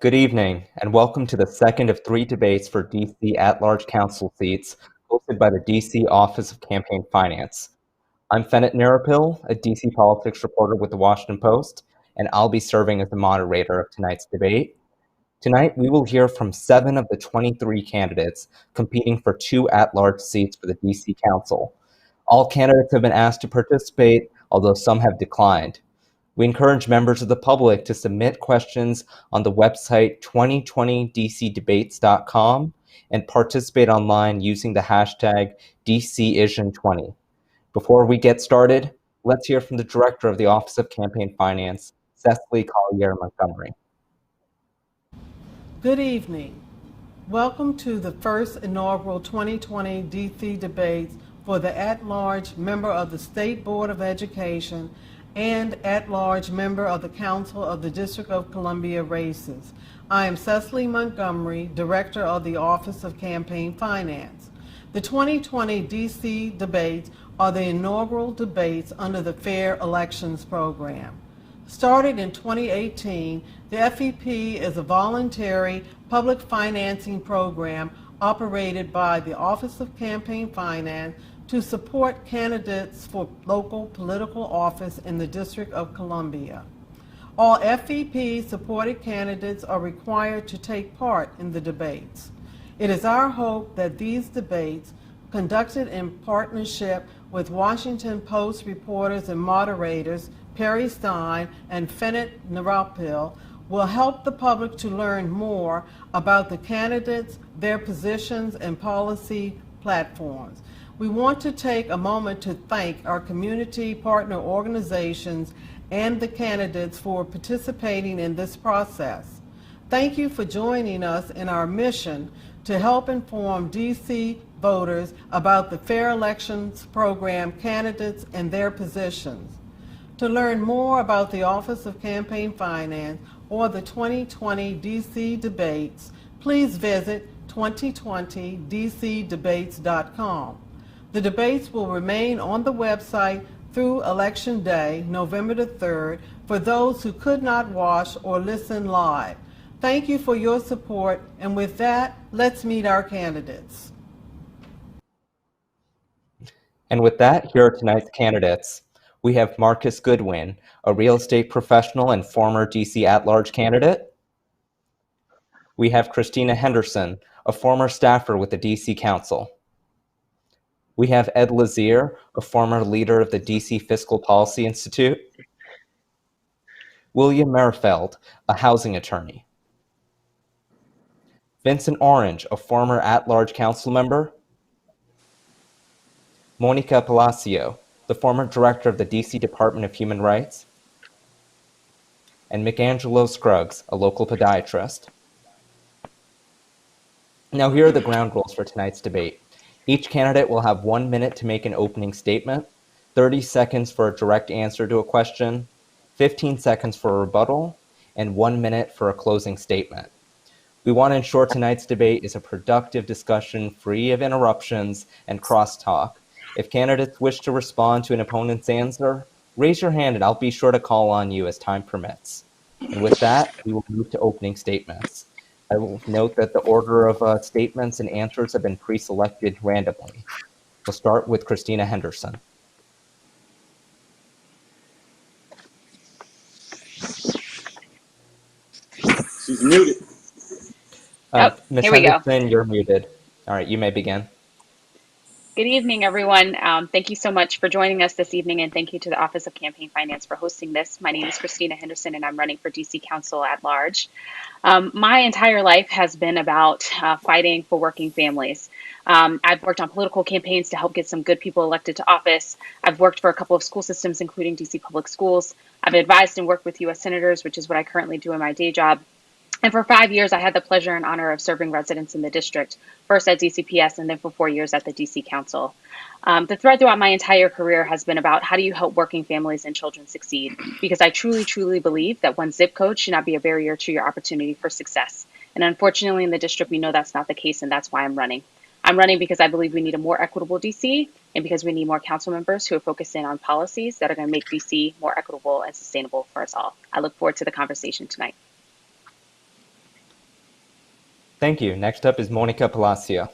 Good evening, and welcome to the second of three debates for D.C. at-large council seats hosted by the D.C. Office of Campaign Finance. I'm Fennett Merrifield, a D.C. politics reporter with The Washington Post, and I'll be serving as the moderator of tonight's debate. Tonight, we will hear from 7 of the 23 candidates competing for 2 at-large seats for the D.C. Council. All candidates have been asked to participate, although some have declined. We encourage members of the public to submit questions on the website 2020dcdebates.com and participate online using the hashtag DCIsion20. Before we get started, let's hear from the Director of the Office of Campaign Finance, Cecily Collier Montgomery. Good evening. Welcome to the first inaugural 2020 DC debates for the at-large member of the State Board of Education and at-large member of the Council of the District of Columbia races. I am Cecily Montgomery, Director of the Office of Campaign Finance. The 2020 DC debates are the inaugural debates under the Fair Elections Program. Started in 2018, the FEP is a voluntary public financing program operated by the Office of Campaign Finance to support candidates for local political office in the District of Columbia. All FEP-supported candidates are required to take part in the debates. It is our hope that these debates, conducted in partnership with Washington Post reporters and moderators Perry Stein and Fennett Merrifield, will help the public to learn more about the candidates, their positions, and policy platforms. We want to take a moment to thank our community partner organizations and the candidates for participating in this process. Thank you for joining us in our mission to help inform DC voters about the Fair Elections Program candidates and their positions. To learn more about the Office of Campaign Finance or the 2020 DC debates, please visit 2020dcdebates.com. The debates will remain on the website through Election Day, November the 3rd, for those who could not watch or listen live. Thank you for your support, and with that, let's meet our candidates. And with that, here are tonight's candidates. We have Marcus Goodwin, a real estate professional and former DC at-large candidate. We have Christina Henderson, a former staffer with the DC Council. We have Ed Lazier, a former leader of the DC Fiscal Policy Institute. William Merrifield, a housing attorney. Vincent Orange, a former at-large council member. Monica Palacio, the former director of the DC Department of Human Rights. And McAngelo Scruggs, a local podiatrist. Now here are the ground rules for tonight's debate. Each candidate will have 1 minute to make an opening statement, 30 seconds for a direct answer to a question, 15 seconds for a rebuttal, and 1 minute for a closing statement. We want to ensure tonight's debate is a productive discussion free of interruptions and crosstalk. If candidates wish to respond to an opponent's answer, raise your hand and I'll be sure to call on you as time permits. And with that, we will move to opening statements. I will note that the order of statements and answers have been pre-selected randomly. We'll start with Christina Henderson. She's muted. Ms. Here we Henderson, you're muted. All right, you may begin. Good evening, everyone. Thank you so much for joining us this evening, and thank you to the Office of Campaign Finance for hosting this. My name is Christina Henderson, and I'm running for DC Council at large. My entire life has been about fighting for working families. I've worked on political campaigns to help get some good people elected to office. I've worked for a couple of school systems, including DC Public Schools. I've advised and worked with U.S. senators, which is what I currently do in my day job. And for 5 years, I had the pleasure and honor of serving residents in the district, first at DCPS and then for 4 years at the DC Council. The thread throughout my entire career has been about how do you help working families and children succeed? Because I truly, truly believe that one zip code should not be a barrier to your opportunity for success. And unfortunately, in the district, we know that's not the case, and that's why I'm running. I'm running because I believe we need a more equitable DC and because we need more council members who are focusing on policies that are going to make DC more equitable and sustainable for us all. I look forward to the conversation tonight. Thank you. Next up is Monica Palacio.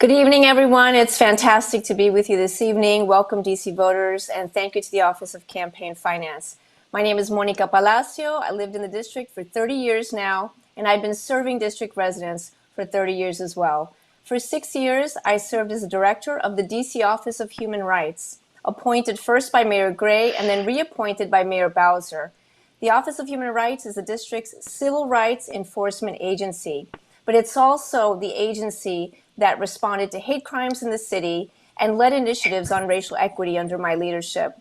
Good evening, everyone. It's fantastic to be with you this evening. Welcome, DC voters, and thank you to the Office of Campaign Finance. My name is Monica Palacio. I lived in the district for 30 years now, and I've been serving district residents for 30 years as well. For 6 years, I served as the director of the DC Office of Human Rights, appointed first by Mayor Gray and then reappointed by Mayor Bowser. The Office of Human Rights is the district's civil rights enforcement agency, but it's also the agency that responded to hate crimes in the city and led initiatives on racial equity under my leadership.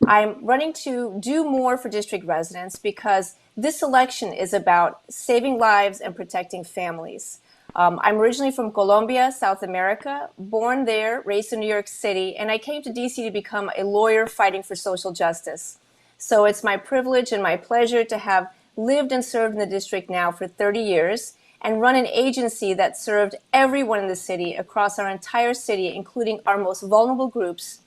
I'm running to do more for district residents because this election is about saving lives and protecting families. I'm originally from Colombia, South America, born there, raised in New York City, and I came to DC to become a lawyer fighting for social justice. So it's my privilege and my pleasure to have lived and served in the district now for 30 years and run an agency that served everyone in the city across our entire city, including our most vulnerable groups,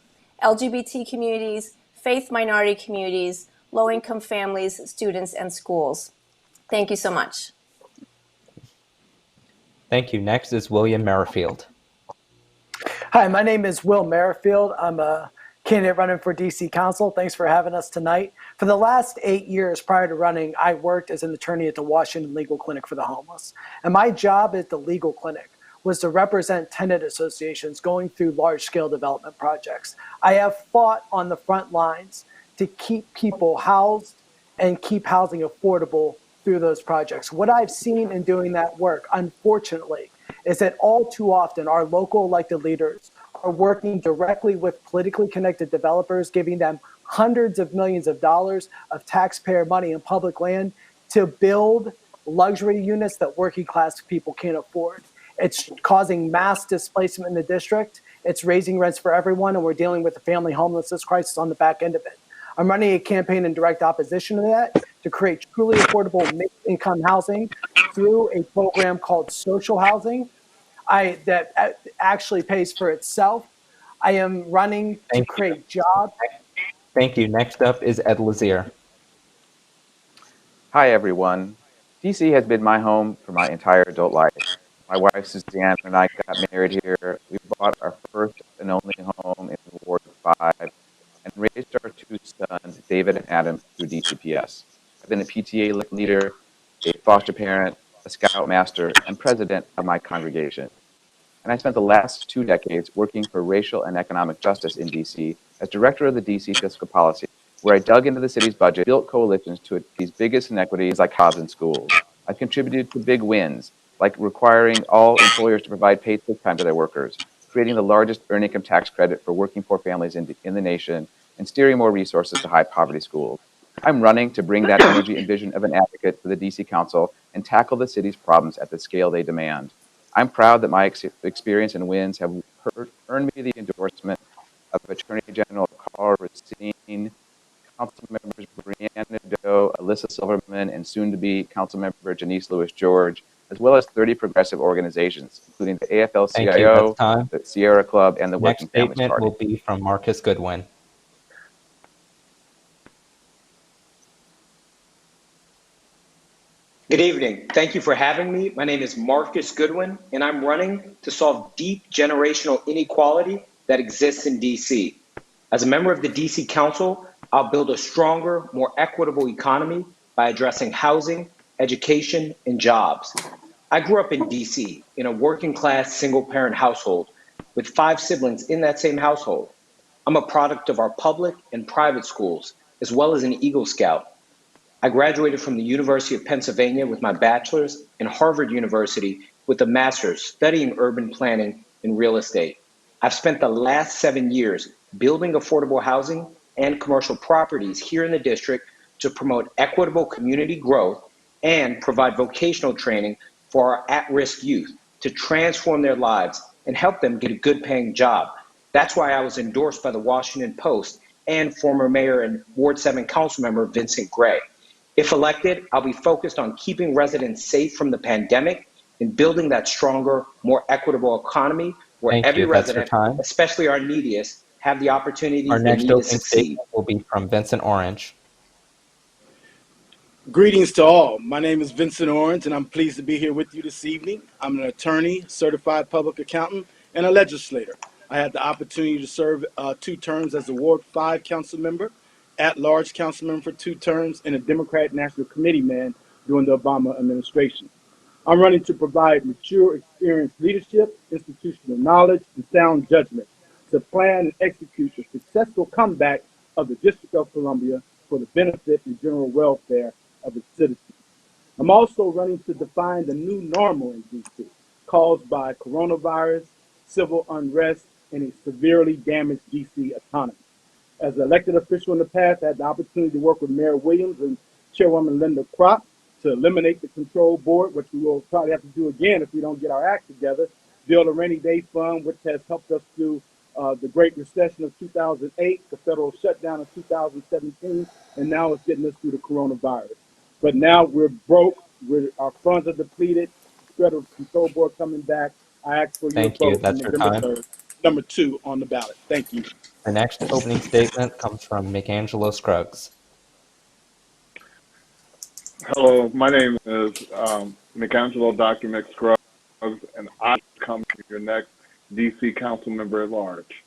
LGBT communities, faith minority communities, low-income families, students, and schools. Thank you so much. Thank you. Next is William Merrifield. Hi, my name is Will Merrifield. I'm a candidate running for DC Council. Thanks for having us tonight. For the last 8 years prior to running, I worked as an attorney at the Washington Legal Clinic for the Homeless. And my job at the legal clinic was to represent tenant associations going through large-scale development projects. I have fought on the front lines to keep people housed and keep housing affordable through those projects. What I've seen in doing that work, unfortunately, is that all too often our local elected leaders are working directly with politically connected developers, giving them hundreds of millions of dollars of taxpayer money and public land to build luxury units that working class people can't afford. It's causing mass displacement in the district. It's raising rents for everyone, and we're dealing with the family homelessness crisis on the back end of it. I'm running a campaign in direct opposition to that to create truly affordable mixed-income housing through a program called social housing that actually pays for itself. I am running to create jobs. Thank you. Next up is Ed Lazier. Hi, everyone. DC has been my home for my entire adult life. My wife, Suzanne, and I got married here. We bought our first and only home in Ward 5 and raised our two sons, David and Adam, through DCPS. I've been a PTA leader, a foster parent, a scoutmaster, and president of my congregation. And I spent the last 2 decades working for racial and economic justice in DC as director of the DC Fiscal Policy, where I dug into the city's budget, built coalitions to these biggest inequities like jobs in schools. I contributed to big wins, like requiring all employers to provide paid sick time to their workers, creating the largest earned income tax credit for working poor families in the nation, and steering more resources to high poverty schools. I'm running to bring that energy and vision of an advocate to the DC Council and tackle the city's problems at the scale they demand. I'm proud that my experience and wins have earned me the endorsement of Attorney General Carl Racine, Council members Brianna Doe, Alyssa Silverman, and soon-to-be Council member Janice Lewis-George, as well as 30 progressive organizations, including the AFL-CIO, the Sierra Club, and the Working Families Party. Next statement will be from Marcus Goodwin. Good evening. Thank you for having me. My name is Marcus Goodwin, and I'm running to solve deep generational inequality that exists in DC. As a member of the DC Council, I'll build a stronger, more equitable economy by addressing housing, education, and jobs. I grew up in DC in a working class single parent household with 5 siblings in that same household. I'm a product of our public and private schools, as well as an Eagle Scout. I graduated from the University of Pennsylvania with my bachelor's and Harvard University with a master's studying urban planning and real estate. I've spent the last 7 years building affordable housing and commercial properties here in the district to promote equitable community growth and provide vocational training for our at-risk youth to transform their lives and help them get a good paying job. That's why I was endorsed by the Washington Post and former mayor and Ward 7 council member Vincent Gray. If elected, I'll be focused on keeping residents safe from the pandemic and building that stronger, more equitable economy where every resident, especially our neediest, have the opportunities Our they next need to opening succeed. statement will be from Vincent Orange. Greetings to all. My name is Vincent Orange, and I'm pleased to be here with you this evening. I'm an attorney, certified public accountant, and a legislator. I had the opportunity to serve 2 terms as a Ward 5 council member, at-large council member for 2 terms, and a Democratic National Committee man during the Obama administration. I'm running to provide mature, experienced leadership, institutional knowledge, and sound judgment to plan and execute the successful comeback of the District of Columbia for the benefit and general welfare of its citizens. I'm also running to define the new normal in DC, caused by coronavirus, civil unrest, and a severely damaged DC economy. As an elected official in the past, I had the opportunity to work with Mayor Williams and Chairwoman Linda Kropp to eliminate the control board, which we will probably have to do again if we don't get our act together, build a rainy day fund, which has helped us through the Great Recession of 2008, the federal shutdown of 2017, and now it's getting us through the coronavirus. But now we're broke, our funds are depleted, federal control board coming back. I ask for your Thank you. vote on That's your November time. 3rd, number 2 on the ballot. Thank you. The next opening statement comes from McAngelo Scruggs. Hello, my name is McAngelo Dr. McScruggs, and I come to your next DC council member at large.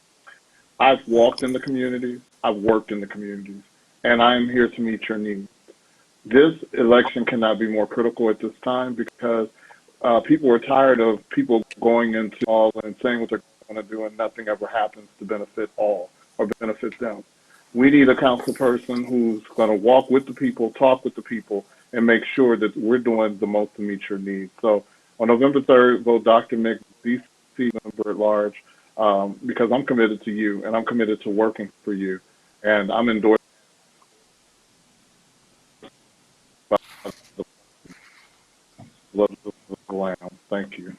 I've walked in the communities, I've worked in the communities, and I am here to meet your needs. This election cannot be more critical at this time because people are tired of people going into all and saying what they're going to do and nothing ever happens to benefit all or benefit them. We need a council person who's going to walk with the people, talk with the people, and make sure that we're doing the most to meet your needs. So on November 3rd, vote Dr. Mick, DC member at large, because I'm committed to you and I'm committed to working for you. And I'm endorsing the blood of the Lamb. Thank you.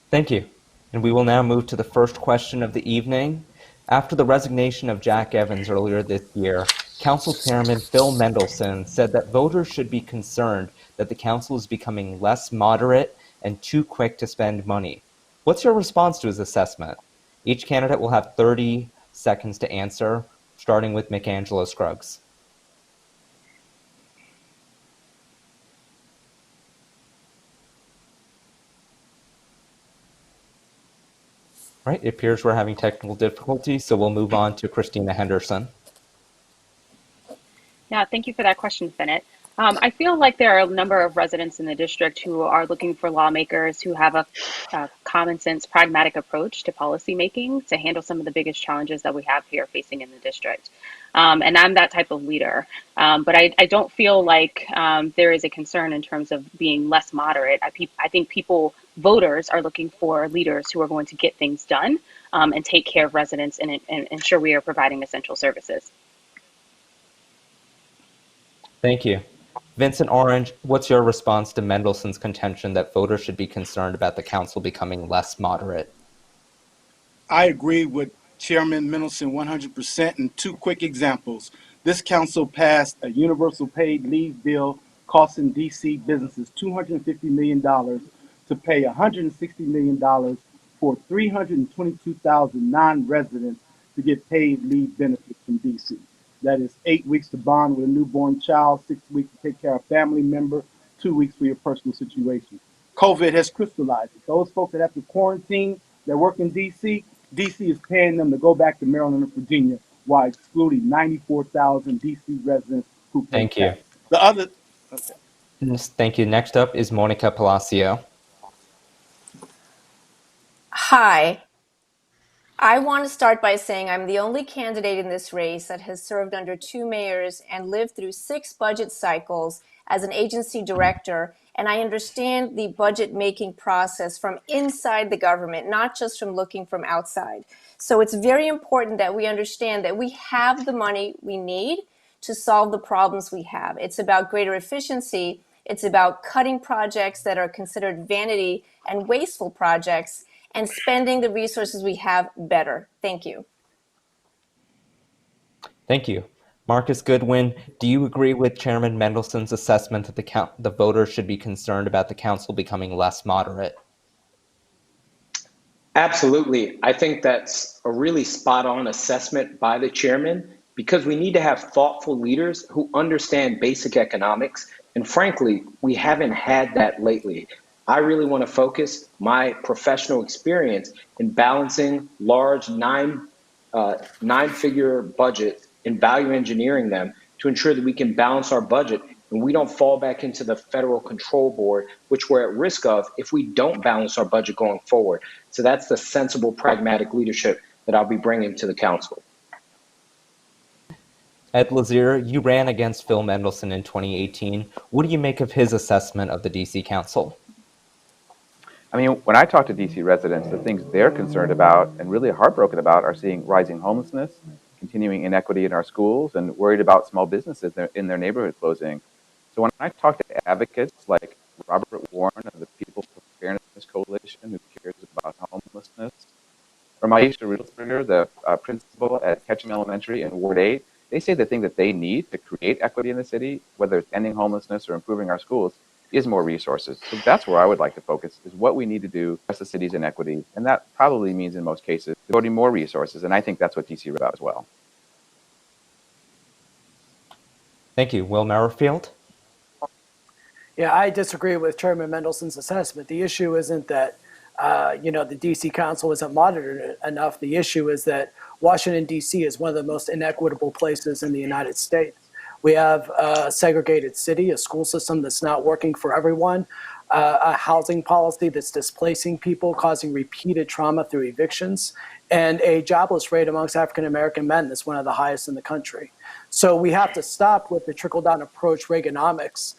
Thank you. And we will now move to the first question of the evening. After the resignation of Jack Evans earlier this year, Council Chairman Phil Mendelson said that voters should be concerned that the council is becoming less moderate and too quick to spend money. What's your response to his assessment? Each candidate will have 30 seconds to answer, starting with McAngelo Scruggs. Right, it appears we're having technical difficulties, so we'll move on to Christina Henderson. Yeah, thank you for that question, Bennett. I feel like there are a number of residents in the district who are looking for lawmakers who have a common sense, pragmatic approach to policymaking to handle some of the biggest challenges that we have here facing in the district. And I'm that type of leader. But I don't feel like there is a concern in terms of being less moderate. I think voters are looking for leaders who are going to get things done and take care of residents and ensure we are providing essential services. Thank you. Vincent Orange, what's your response to Mendelson's contention that voters should be concerned about the council becoming less moderate? I agree with Chairman Mendelson 100%. And 2 quick examples. This council passed a universal paid leave bill costing DC businesses $250 million to pay $160 million for 322,000 non-residents to get paid leave benefits from DC. That is 8 weeks to bond with a newborn child, 6 weeks to take care of a family member, 2 weeks for your personal situation. COVID has crystallized it. Those folks that have to quarantine that work in DC, DC is paying them to go back to Maryland and Virginia while excluding 94,000 DC residents who pay Thank you. tax. The other, okay. Thank you. Next up is Monica Palacio. Hi. I want to start by saying I'm the only candidate in this race that has served under 2 mayors and lived through 6 budget cycles as an agency director, and I understand the budget making process from inside the government, not just from looking from outside. So it's very important that we understand that we have the money we need to solve the problems we have. It's about greater efficiency. It's about cutting projects that are considered vanity and wasteful projects and spending the resources we have better. Thank you. Thank you. Marcus Goodwin, do you agree with Chairman Mendelson's assessment that the voters should be concerned about the council becoming less moderate? Absolutely. I think that's a really spot on assessment by the chairman because we need to have thoughtful leaders who understand basic economics. And frankly, we haven't had that lately. I really want to focus my professional experience in balancing large nine-figure budgets and value engineering them to ensure that we can balance our budget and we don't fall back into the federal control board, which we're at risk of if we don't balance our budget going forward. So that's the sensible, pragmatic leadership that I'll be bringing to the council. Ed Lazier, you ran against Phil Mendelson in 2018. What do you make of his assessment of the DC Council? I mean, when I talk to DC residents, the things they're concerned about and really heartbroken about are seeing rising homelessness, continuing inequity in our schools, and worried about small businesses in their neighborhood closing. So when I talk to advocates like Robert Warren of the People for Fairness Coalition, who cares about homelessness, or Maisha Riedelsberger, the principal at Ketchum Elementary in Ward 8, they say the thing that they need to create equity in the city, whether it's ending homelessness or improving our schools, is more resources. So that's where I would like to focus, is what we need to do to address the city's inequity. And that probably means, in most cases, devoting more resources. And I think that's what DC is about as well. Thank you. Will Merrifield? Yeah, I disagree with Chairman Mendelson's assessment. The issue isn't that the DC Council isn't monitored enough. The issue is that Washington, D.C. is one of the most inequitable places in the United States. We have a segregated city, a school system that's not working for everyone, a housing policy that's displacing people, causing repeated trauma through evictions, and a jobless rate amongst African-American men that's one of the highest in the country. So we have to stop with the trickle-down approach, Reaganomics,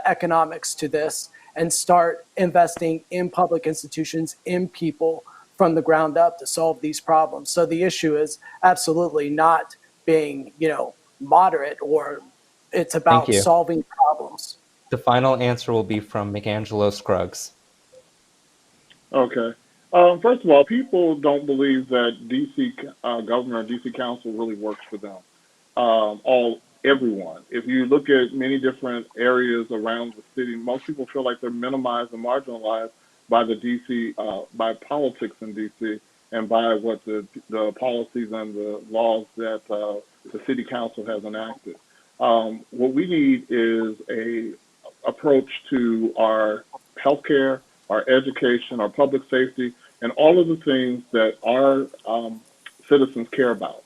economics to this, and start investing in public institutions, in people from the ground up to solve these problems. So the issue is absolutely not being, moderate, or it's about solving problems. The final answer will be from McAngelo Scruggs. Okay. First of all, people don't believe that DC government or DC council really works for them. Everyone. If you look at many different areas around the city, most people feel like they're minimized and marginalized by the DC, by politics in DC, and by what the policies and the laws that the city council has enacted. What we need is a approach to our healthcare, our education, our public safety, and all of the things that our citizens care about.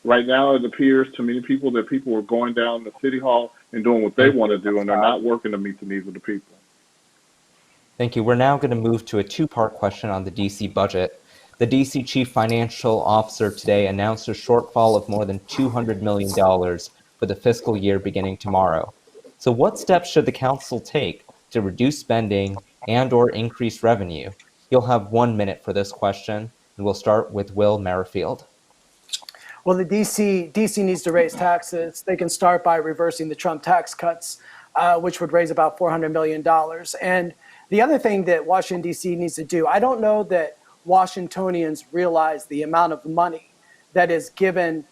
Right now, it appears to many people that people are going down to City Hall and doing what they want to do, and they're not working to meet the needs of the people. Thank you. We're now going to move to a two-part question on the DC budget. The DC Chief Financial Officer today announced a shortfall of more than $200 million for the fiscal year beginning tomorrow. So what steps should the council take to reduce spending and/or increase revenue? You'll have 1 minute for this question, and we'll start with Will Merrifield. Well, the DC needs to raise taxes. They can start by reversing the Trump tax cuts, which would raise about $400 million. And the other thing that Washington, D.C. needs to do, I don't know that Washingtonians realize the amount of money that is given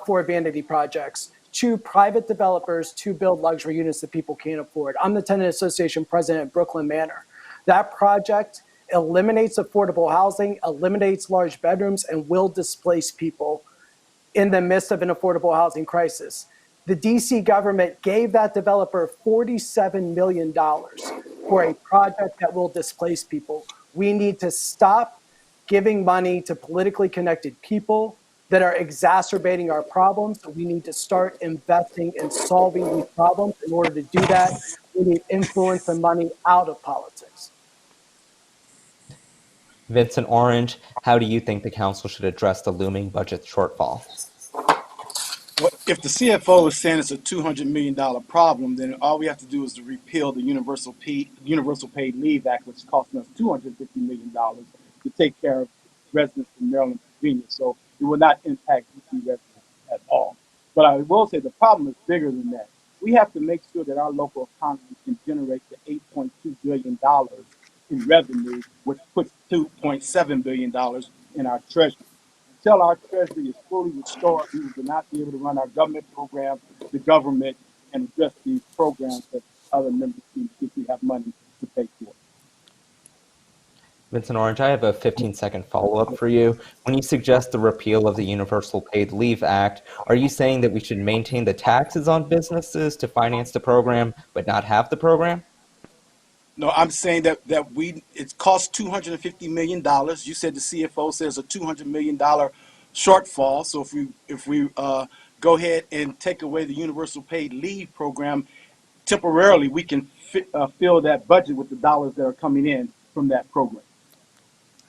for vanity projects to private developers to build luxury units that people can't afford. I'm the Tenant Association president at Brooklyn Manor. That project eliminates affordable housing, eliminates large bedrooms, and will displace people in the midst of an affordable housing crisis. The DC government gave that developer $47 million for a project that will displace people. We need to stop giving money to politically connected people that are exacerbating our problems. We need to start investing in solving these problems. In order to do that, we need influence and money out of politics. Vincent Orange, how do you think the council should address the looming budget shortfall? Well, if the CFO is saying it's a $200 million problem, then all we have to do is to repeal the Universal Paid Leave Act, which is costing us $250 million to take care of residents in Maryland and Virginia. So it will not impact DC residents at all. But I will say the problem is bigger than that. We have to make sure that our local economy can generate the $8.2 billion in revenue, which puts $2.7 billion in our treasury. Until our treasury is fully restored, we will not be able to run our government programs, the government, and address these programs that other members think we have money to pay for. Vincent Orange, I have a 15-second follow-up for you. When you suggest the repeal of the Universal Paid Leave Act, are you saying that we should maintain the taxes on businesses to finance the program, but not have the program? No, I'm saying that it costs $250 million. You said the CFO says a $200 million shortfall. So if we go ahead and take away the Universal Paid Leave program temporarily, we can fill that budget with the dollars that are coming in from that program.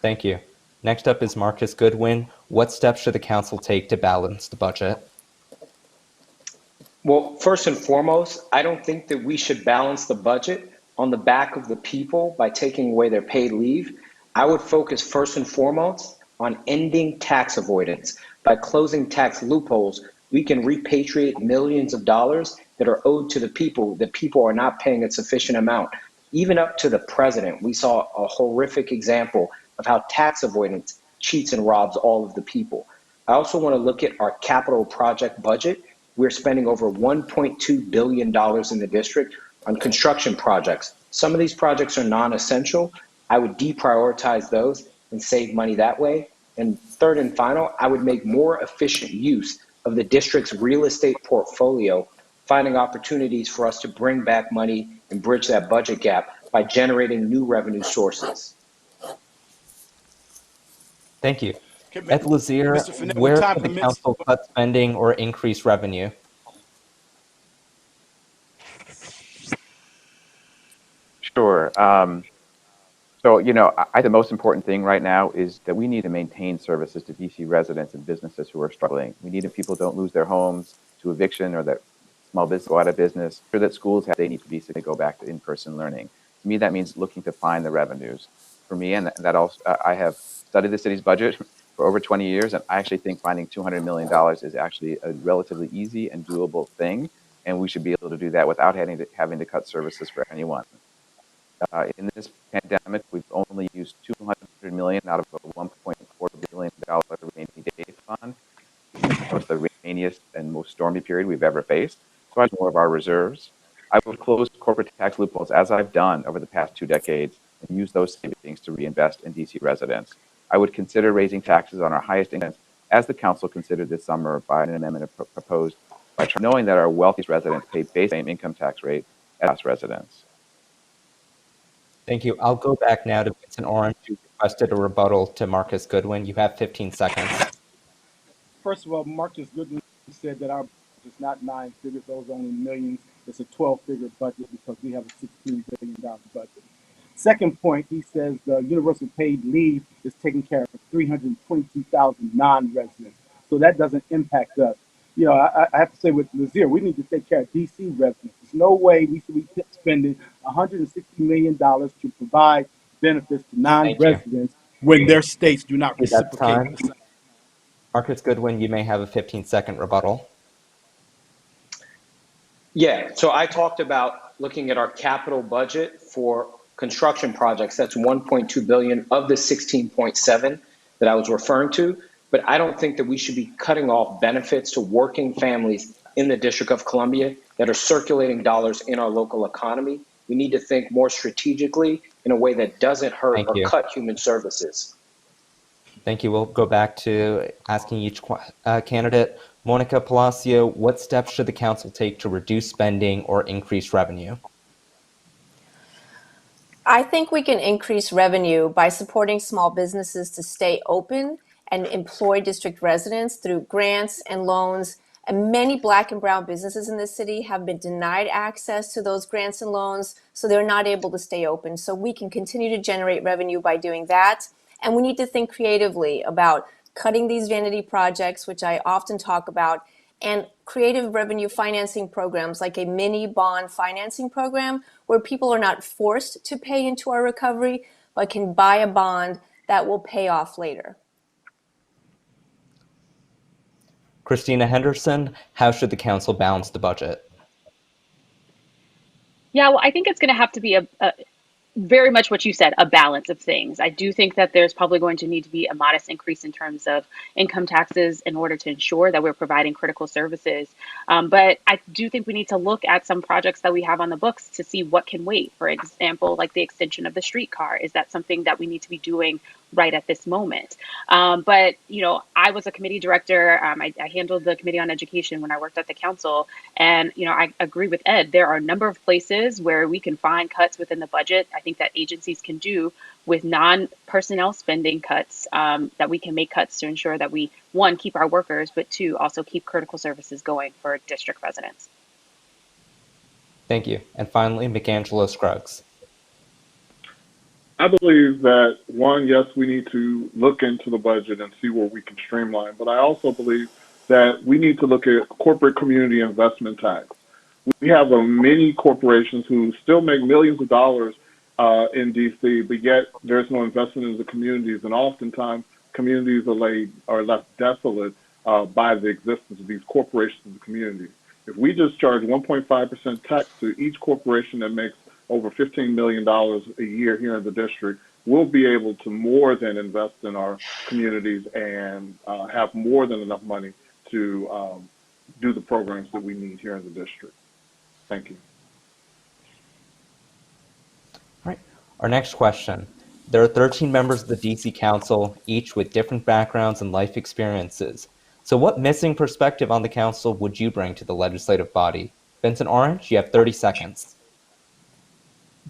Thank you. Next up is Marcus Goodwin. What steps should the council take to balance the budget? Well, first and foremost, I don't think that we should balance the budget on the back of the people by taking away their paid leave. I would focus first and foremost on ending tax avoidance. By closing tax loopholes, we can repatriate millions of dollars that are owed to the people that people are not paying a sufficient amount. Even up to the president, we saw a horrific example of how tax avoidance cheats and robs all of the people. I also want to look at our capital project budget. We're spending over $1.2 billion in the district on construction projects. Some of these projects are non-essential. I would deprioritize those and save money that way. And third and final, I would make more efficient use of the district's real estate portfolio, finding opportunities for us to bring back money and bridge that budget gap by generating new revenue sources. Thank you. At Lazier, where could the council cut spending or increase revenue? Sure. So, the most important thing right now is that we need to maintain services to DC residents and businesses who are struggling. We need that people don't lose their homes to eviction or that small business go out of business, or that schools they need to be so they go back to in-person learning. To me, that means looking to find the revenues. For me, and that also, I have studied the city's budget for over 20 years, and I actually think finding $200 million is actually a relatively easy and doable thing, and we should be able to do that without having to cut services for anyone. In this pandemic, we've only used $200 million out of a $1.4 billion rainy day fund. It was the rainiest and most stormy period we've ever faced. So I have more of our reserves. I would close corporate tax loopholes, as I've done over the past 2 decades, and use those savings to reinvest in DC residents. I would consider raising taxes on our highest incomes, as the council considered this summer by an amendment proposed, by knowing that our wealthiest residents pay the same income tax rate as us residents. Thank you. I'll go back now to Vincent Orange, who requested a rebuttal to Marcus Goodwin. You have 15 seconds. First of all, Marcus Goodwin said that our budget is not 9 figures, those are only millions. It's a 12-figure budget because we have a $16 billion budget. Second point, he says the universal paid leave is taking care of 322,000 non-residents. So that doesn't impact us. I have to say with Lazier, we need to take care of DC residents. There's no way we should be spending $160 million to provide benefits to non-residents when their states do not reciprocate. Marcus Goodwin, you may have a 15-second rebuttal. Yeah, so I talked about looking at our capital budget for construction projects. That's $1.2 billion of the $16.7 that I was referring to. But I don't think that we should be cutting off benefits to working families in the District of Columbia that are circulating dollars in our local economy. We need to think more strategically in a way that doesn't hurt or cut human services. Thank you. We'll go back to asking each candidate. Monica Palacio, what steps should the council take to reduce spending or increase revenue? I think we can increase revenue by supporting small businesses to stay open and employ district residents through grants and loans. And many Black and brown businesses in this city have been denied access to those grants and loans, so they're not able to stay open. So we can continue to generate revenue by doing that. And we need to think creatively about cutting these vanity projects, which I often talk about, and creative revenue financing programs like a mini bond financing program where people are not forced to pay into our recovery, but can buy a bond that will pay off later. Christina Henderson, how should the council balance the budget? Yeah, well, I think it's going to have to be very much what you said, a balance of things. I do think that there's probably going to need to be a modest increase in terms of income taxes in order to ensure that we're providing critical services. But I do think we need to look at some projects that we have on the books to see what can wait. For example, like the extension of the streetcar. Is that something that we need to be doing right at this moment? But, I was a committee director. I handled the Committee on Education when I worked at the council. And, I agree with Ed. There are a number of places where we can find cuts within the budget. I think that agencies can do with non-personnel spending cuts, that we can make cuts to ensure that we, one, keep our workers, but two, also keep critical services going for district residents. Thank you. And finally, McAngelo Scruggs. I believe that, one, yes, we need to look into the budget and see where we can streamline, but I also believe that we need to look at corporate community investment tax. We have many corporations who still make millions of dollars in DC, but yet there's no investment in the communities, and oftentimes communities are left desolate by the existence of these corporations in the community. If we just charge 1.5% tax to each corporation that makes over $15 million a year here in the district, we'll be able to more than invest in our communities and have more than enough money to do the programs that we need here in the district. Thank you. All right. Our next question. There are 13 members of the DC Council, each with different backgrounds and life experiences. So what missing perspective on the council would you bring to the legislative body? Vincent Orange, you have 30 seconds.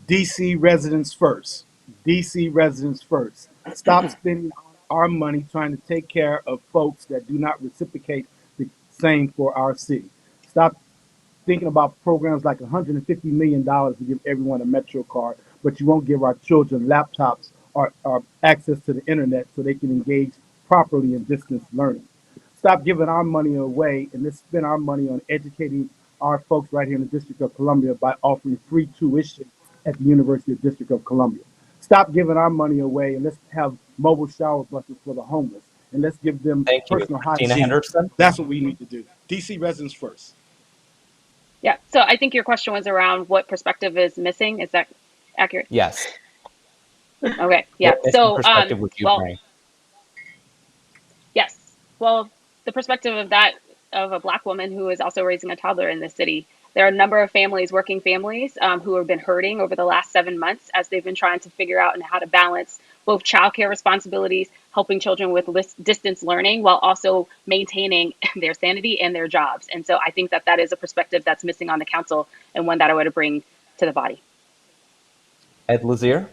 DC residents first. DC residents first. Stop spending our money trying to take care of folks that do not reciprocate the same for our city. Stop thinking about programs like $150 million to give everyone a Metro card, but you won't give our children laptops or access to the internet so they can engage properly in distance learning. Stop giving our money away and let's spend our money on educating our folks right here in the District of Columbia by offering free tuition at the University of District of Columbia. Stop giving our money away and let's have mobile shower buses for the homeless and let's give them Thank you. personal Christina hygiene. Henderson. That's what we need to do. DC residents first. Yeah. So I think your question was around what perspective is missing. Is that accurate? Yes. Okay. Yeah. What missing So, perspective would you bring? yes. Well, the perspective of a Black woman who is also raising a toddler in this city. There are a number of families, working families, who have been hurting over the last 7 months as they've been trying to figure out how to balance both childcare responsibilities, helping children with distance learning, while also maintaining their sanity and their jobs. And so I think that is a perspective that's missing on the council and one that I would bring to the body. Ed Lazier.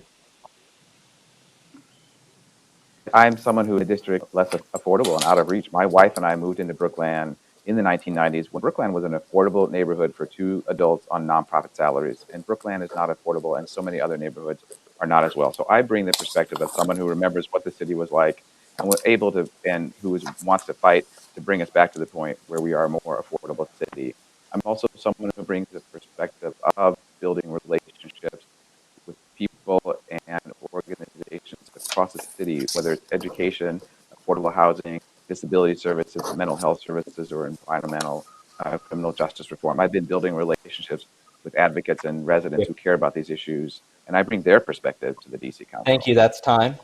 I'm someone who in the district less affordable and out of reach. My wife and I moved into Brookland in the 1990s when Brookland was an affordable neighborhood for 2 adults on nonprofit salaries. And Brookland is not affordable, and so many other neighborhoods are not as well. So I bring the perspective of someone who remembers what the city was like and was able to, and who wants to fight to bring us back to the point where we are a more affordable city. I'm also someone who brings the perspective of building relationships with people and organizations across the city, whether it's education, affordable housing, disability services, mental health services, or environmental criminal justice reform. I've been building relationships with advocates and residents who care about these issues, and I bring their perspective to the DC Council. Thank you. That's time.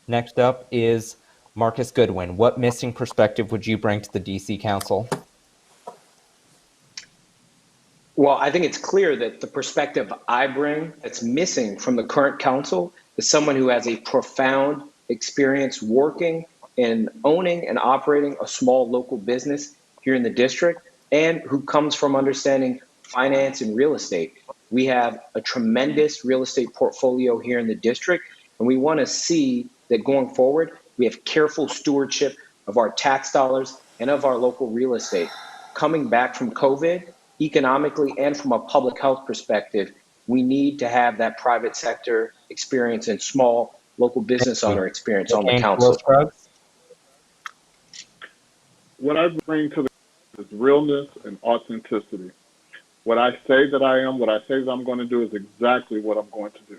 Next up is Marcus Goodwin. What missing perspective would you bring to the DC Council? Well, I think it's clear that the perspective I bring that's missing from the current council is someone who has a profound experience working and owning and operating a small local business here in the district, and who comes from understanding finance and real estate. We have a tremendous real estate portfolio here in the district, and we want to see that going forward, we have careful stewardship of our tax dollars and of our local real estate. Coming back from COVID, economically and from a public health perspective, we need to have that private sector experience and small local business owner experience on the council. What I bring to the is realness and authenticity. What I say that I am, what I say that I'm going to do is exactly what I'm going to do.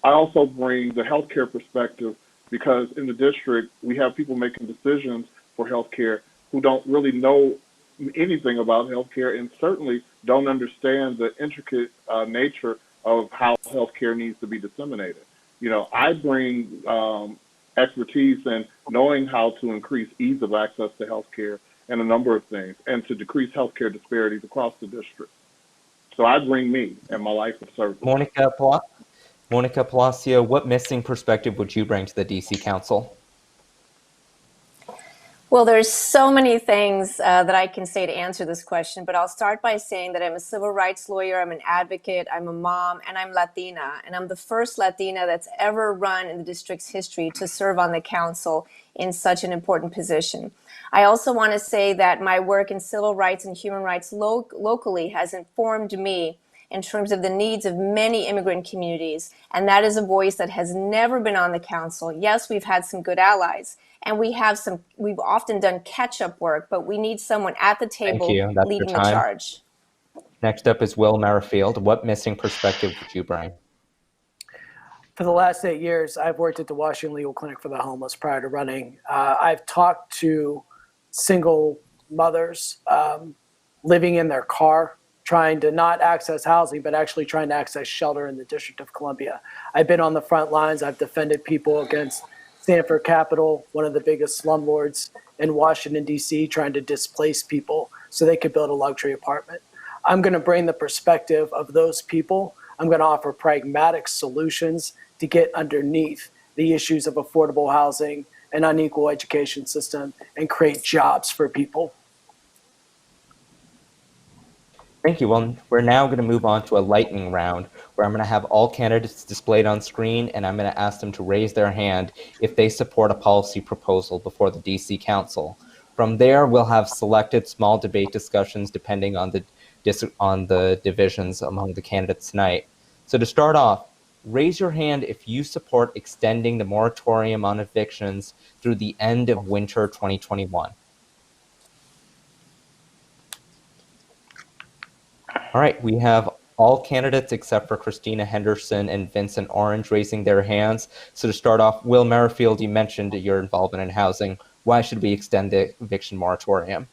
I also bring the healthcare perspective because in the district, we have people making decisions for healthcare who don't really know anything about healthcare and certainly don't understand the intricate nature of how healthcare needs to be disseminated. I bring expertise in knowing how to increase ease of access to healthcare and a number of things, and to decrease healthcare disparities across the district. So I bring me and my life of service. Monica Palacio, what missing perspective would you bring to the DC Council? Well, there's so many things that I can say to answer this question, but I'll start by saying that I'm a civil rights lawyer, I'm an advocate, I'm a mom, and I'm Latina. And I'm the first Latina that's ever run in the district's history to serve on the council in such an important position. I also want to say that my work in civil rights and human rights locally has informed me in terms of the needs of many immigrant communities. And that is a voice that has never been on the council. Yes, we've had some good allies. And we've often done catch-up work, but we need someone at the table leading the charge. Next up is Will Merrifield. What missing perspective would you bring? For the last 8 years, I've worked at the Washington Legal Clinic for the Homeless prior to running. I've talked to single mothers living in their car, trying to not access housing, but actually trying to access shelter in the District of Columbia. I've been on the front lines. I've defended people against Stanford Capital, one of the biggest slumlords in Washington, D.C., trying to displace people so they could build a luxury apartment. I'm going to bring the perspective of those people. I'm going to offer pragmatic solutions to get underneath the issues of affordable housing and unequal education system and create jobs for people. Thank you. Well, we're now going to move on to a lightning round where I'm going to have all candidates displayed on screen, and I'm going to ask them to raise their hand if they support a policy proposal before the DC Council. From there, we'll have selected small debate discussions depending on the divisions among the candidates tonight. So to start off, raise your hand if you support extending the moratorium on evictions through the end of winter 2021. All right, we have all candidates except for Christina Henderson and Vincent Orange raising their hands. So to start off, Will Merrifield, you mentioned your involvement in housing. Why should we extend the eviction moratorium?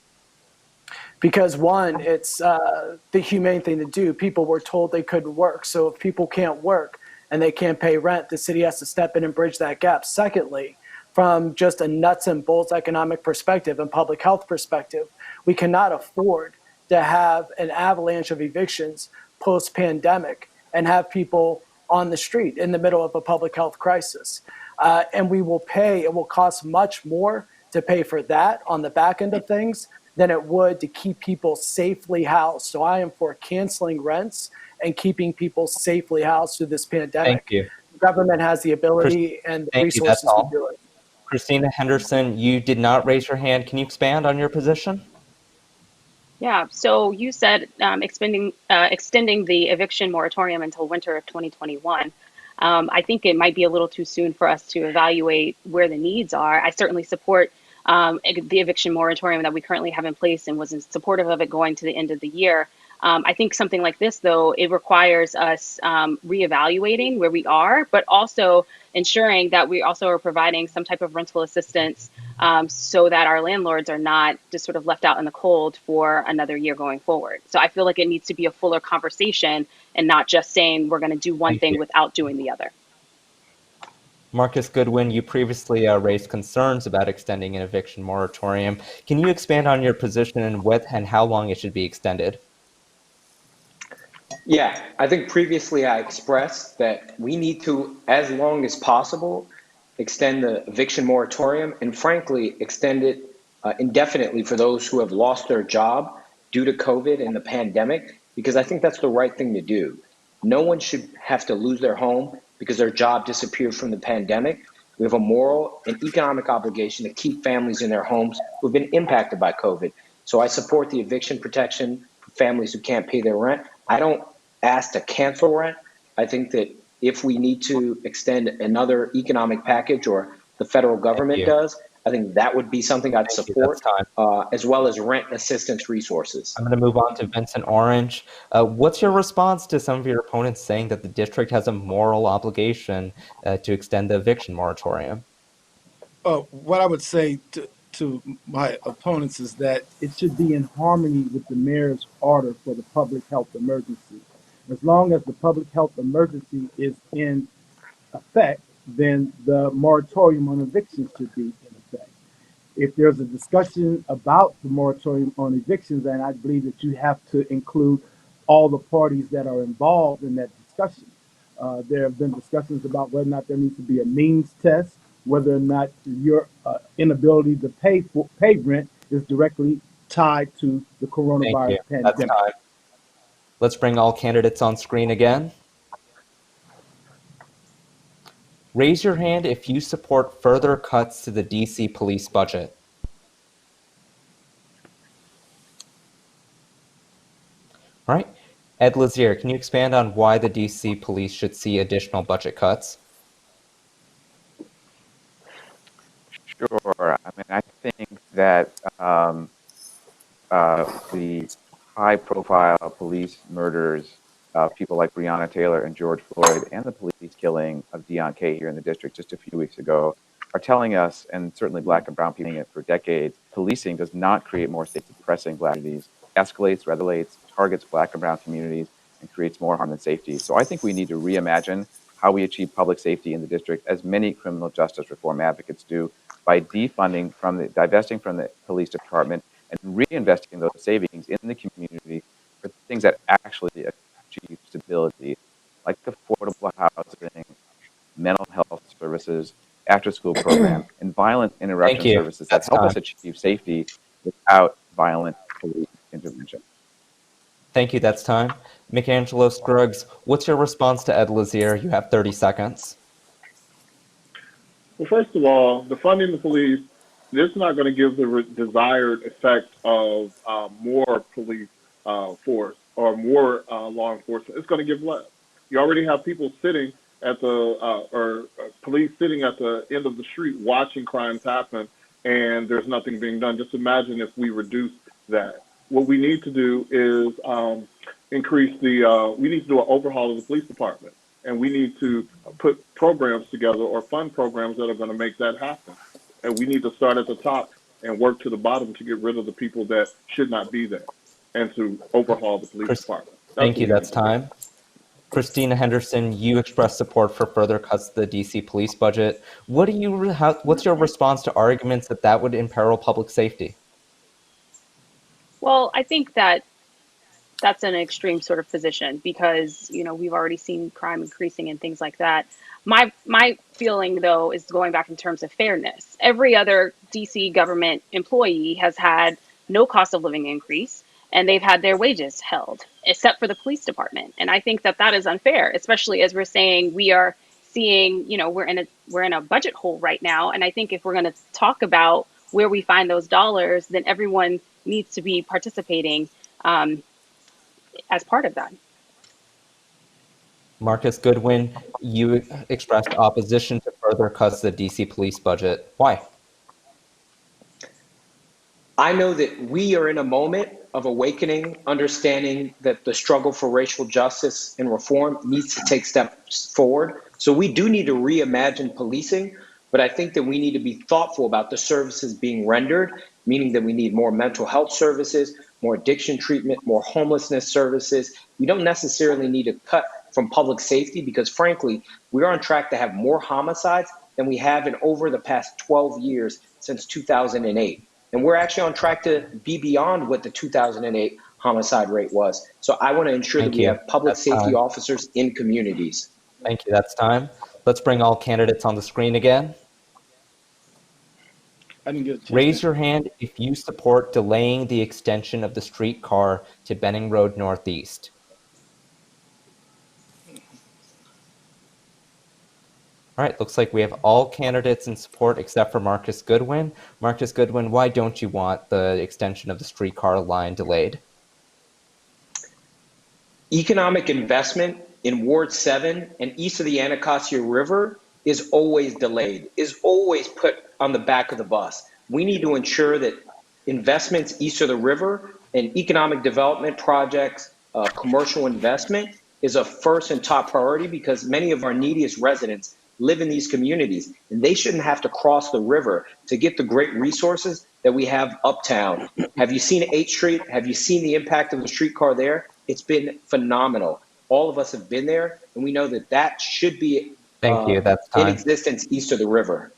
Because one, it's the humane thing to do. People were told they couldn't work. So if people can't work and they can't pay rent, the city has to step in and bridge that gap. Secondly, from just a nuts and bolts economic perspective and public health perspective, we cannot afford to have an avalanche of evictions post-pandemic and have people on the street in the middle of a public health crisis. And it will cost much more to pay for that on the back end of things than it would to keep people safely housed. So I am for canceling rents and keeping people safely housed through this pandemic. Thank you. The government has the ability and the resources to do it. Christina Henderson, you did not raise your hand. Can you expand on your position? Yeah, so you said extending the eviction moratorium until winter of 2021. I think it might be a little too soon for us to evaluate where the needs are. I certainly support the eviction moratorium that we currently have in place and was supportive of it going to the end of the year. I think something like this, though, it requires us reevaluating where we are, but also ensuring that we also are providing some type of rental assistance so that our landlords are not just sort of left out in the cold for another year going forward. So I feel like it needs to be a fuller conversation and not just saying we're going to do one thing without doing the other. Marcus Goodwin, you previously raised concerns about extending an eviction moratorium. Can you expand on your position and how long it should be extended? Yeah, I think previously I expressed that we need to, as long as possible, extend the eviction moratorium and frankly, extend it indefinitely for those who have lost their job due to COVID and the pandemic, because I think that's the right thing to do. No one should have to lose their home because their job disappeared from the pandemic. We have a moral and economic obligation to keep families in their homes who've been impacted by COVID. So I support the eviction protection for families who can't pay their rent. I don't ask to cancel rent. I think that if we need to extend another economic package or the federal government does, I think that would be something I'd support, as well as rent assistance resources. I'm going to move on to Vincent Orange. What's your response to some of your opponents saying that the district has a moral obligation to extend the eviction moratorium? What I would say to my opponents is that it should be in harmony with the mayor's order for the public health emergency. As long as the public health emergency is in effect, then the moratorium on evictions should be in effect. If there's a discussion about the moratorium on evictions, then I believe that you have to include all the parties that are involved in that discussion. There have been discussions about whether or not there needs to be a means test, whether or not your inability to pay rent is directly tied to the Thank coronavirus you. That's pandemic. time. Let's bring all candidates on screen again. Raise your hand if you support further cuts to the DC police budget. All right. Ed Lazier, can you expand on why the DC police should see additional budget cuts? Sure. I mean, I think that the high-profile police murders of people like Breonna Taylor and George Floyd, and the police killing of Deon Kay here in the district just a few weeks ago, are telling us, and certainly Black and brown people it for decades, policing does not create more safety, pressing Black communities, escalates, regulates, targets Black and brown communities, and creates more harm than safety. So I think we need to reimagine how we achieve public safety in the district, as many criminal justice reform advocates do, by divesting from the police department and reinvesting those savings in the community for things that actually achieve stability, like affordable housing, mental health services, after-school program, and violence interruption services that help us achieve safety without violent police intervention. Thank you. That's time. McAngelo Scruggs, what's your response to Ed Lazier? You have 30 seconds. Well, first of all, defunding the police, this is not going to give the desired effect of more police force or more law enforcement. It's going to give less. You already have people sitting at police sitting at the end of the street watching crimes happen, and there's nothing being done. Just imagine if we reduce that. What we need to do is we need to do an overhaul of the police department. And we need to put programs together or fund programs that are going to make that happen. And we need to start at the top and work to the bottom to get rid of the people that should not be there and to overhaul the police department. Thank you. That's time. Christina Henderson, you expressed support for further cuts to the DC police budget. What's your response to arguments that would imperil public safety? Well, I think that's an extreme sort of position because, we've already seen crime increasing and things like that. My feeling, though, is going back in terms of fairness. Every other DC government employee has had no cost of living increase, and they've had their wages held, except for the police department. And I think that is unfair, especially as we're saying we are seeing, we're in a budget hole right now. And I think if we're going to talk about where we find those dollars, then everyone needs to be participating as part of that. Marcus Goodwin, you expressed opposition to further cuts to the DC police budget. Why? I know that we are in a moment of awakening, understanding that the struggle for racial justice and reform needs to take steps forward. So we do need to reimagine policing, but I think that we need to be thoughtful about the services being rendered, meaning that we need more mental health services, more addiction treatment, more homelessness services. We don't necessarily need to cut from public safety because, frankly, we're on track to have more homicides than we have in over the past 12 years since 2008. And we're actually on track to be beyond what the 2008 homicide rate was. So I want to ensure that we have public safety officers in communities. Thank you. That's time. Let's bring all candidates on the screen again. Raise your hand if you support delaying the extension of the streetcar to Benning Road Northeast. All right, looks like we have all candidates in support except for Marcus Goodwin. Marcus Goodwin, why don't you want the extension of the streetcar line delayed? Economic investment in Ward 7 and east of the Anacostia River is always delayed, is always put on the back of the bus. We need to ensure that investments east of the river and economic development projects, commercial investment is a first and top priority because many of our neediest residents live in these communities and they shouldn't have to cross the river to get the great resources that we have uptown. Have you seen 8th Street? Have you seen the impact of the streetcar there? It's been phenomenal. All of us have been there, and we know that that should be Thank you. That's in time. existence east of the river.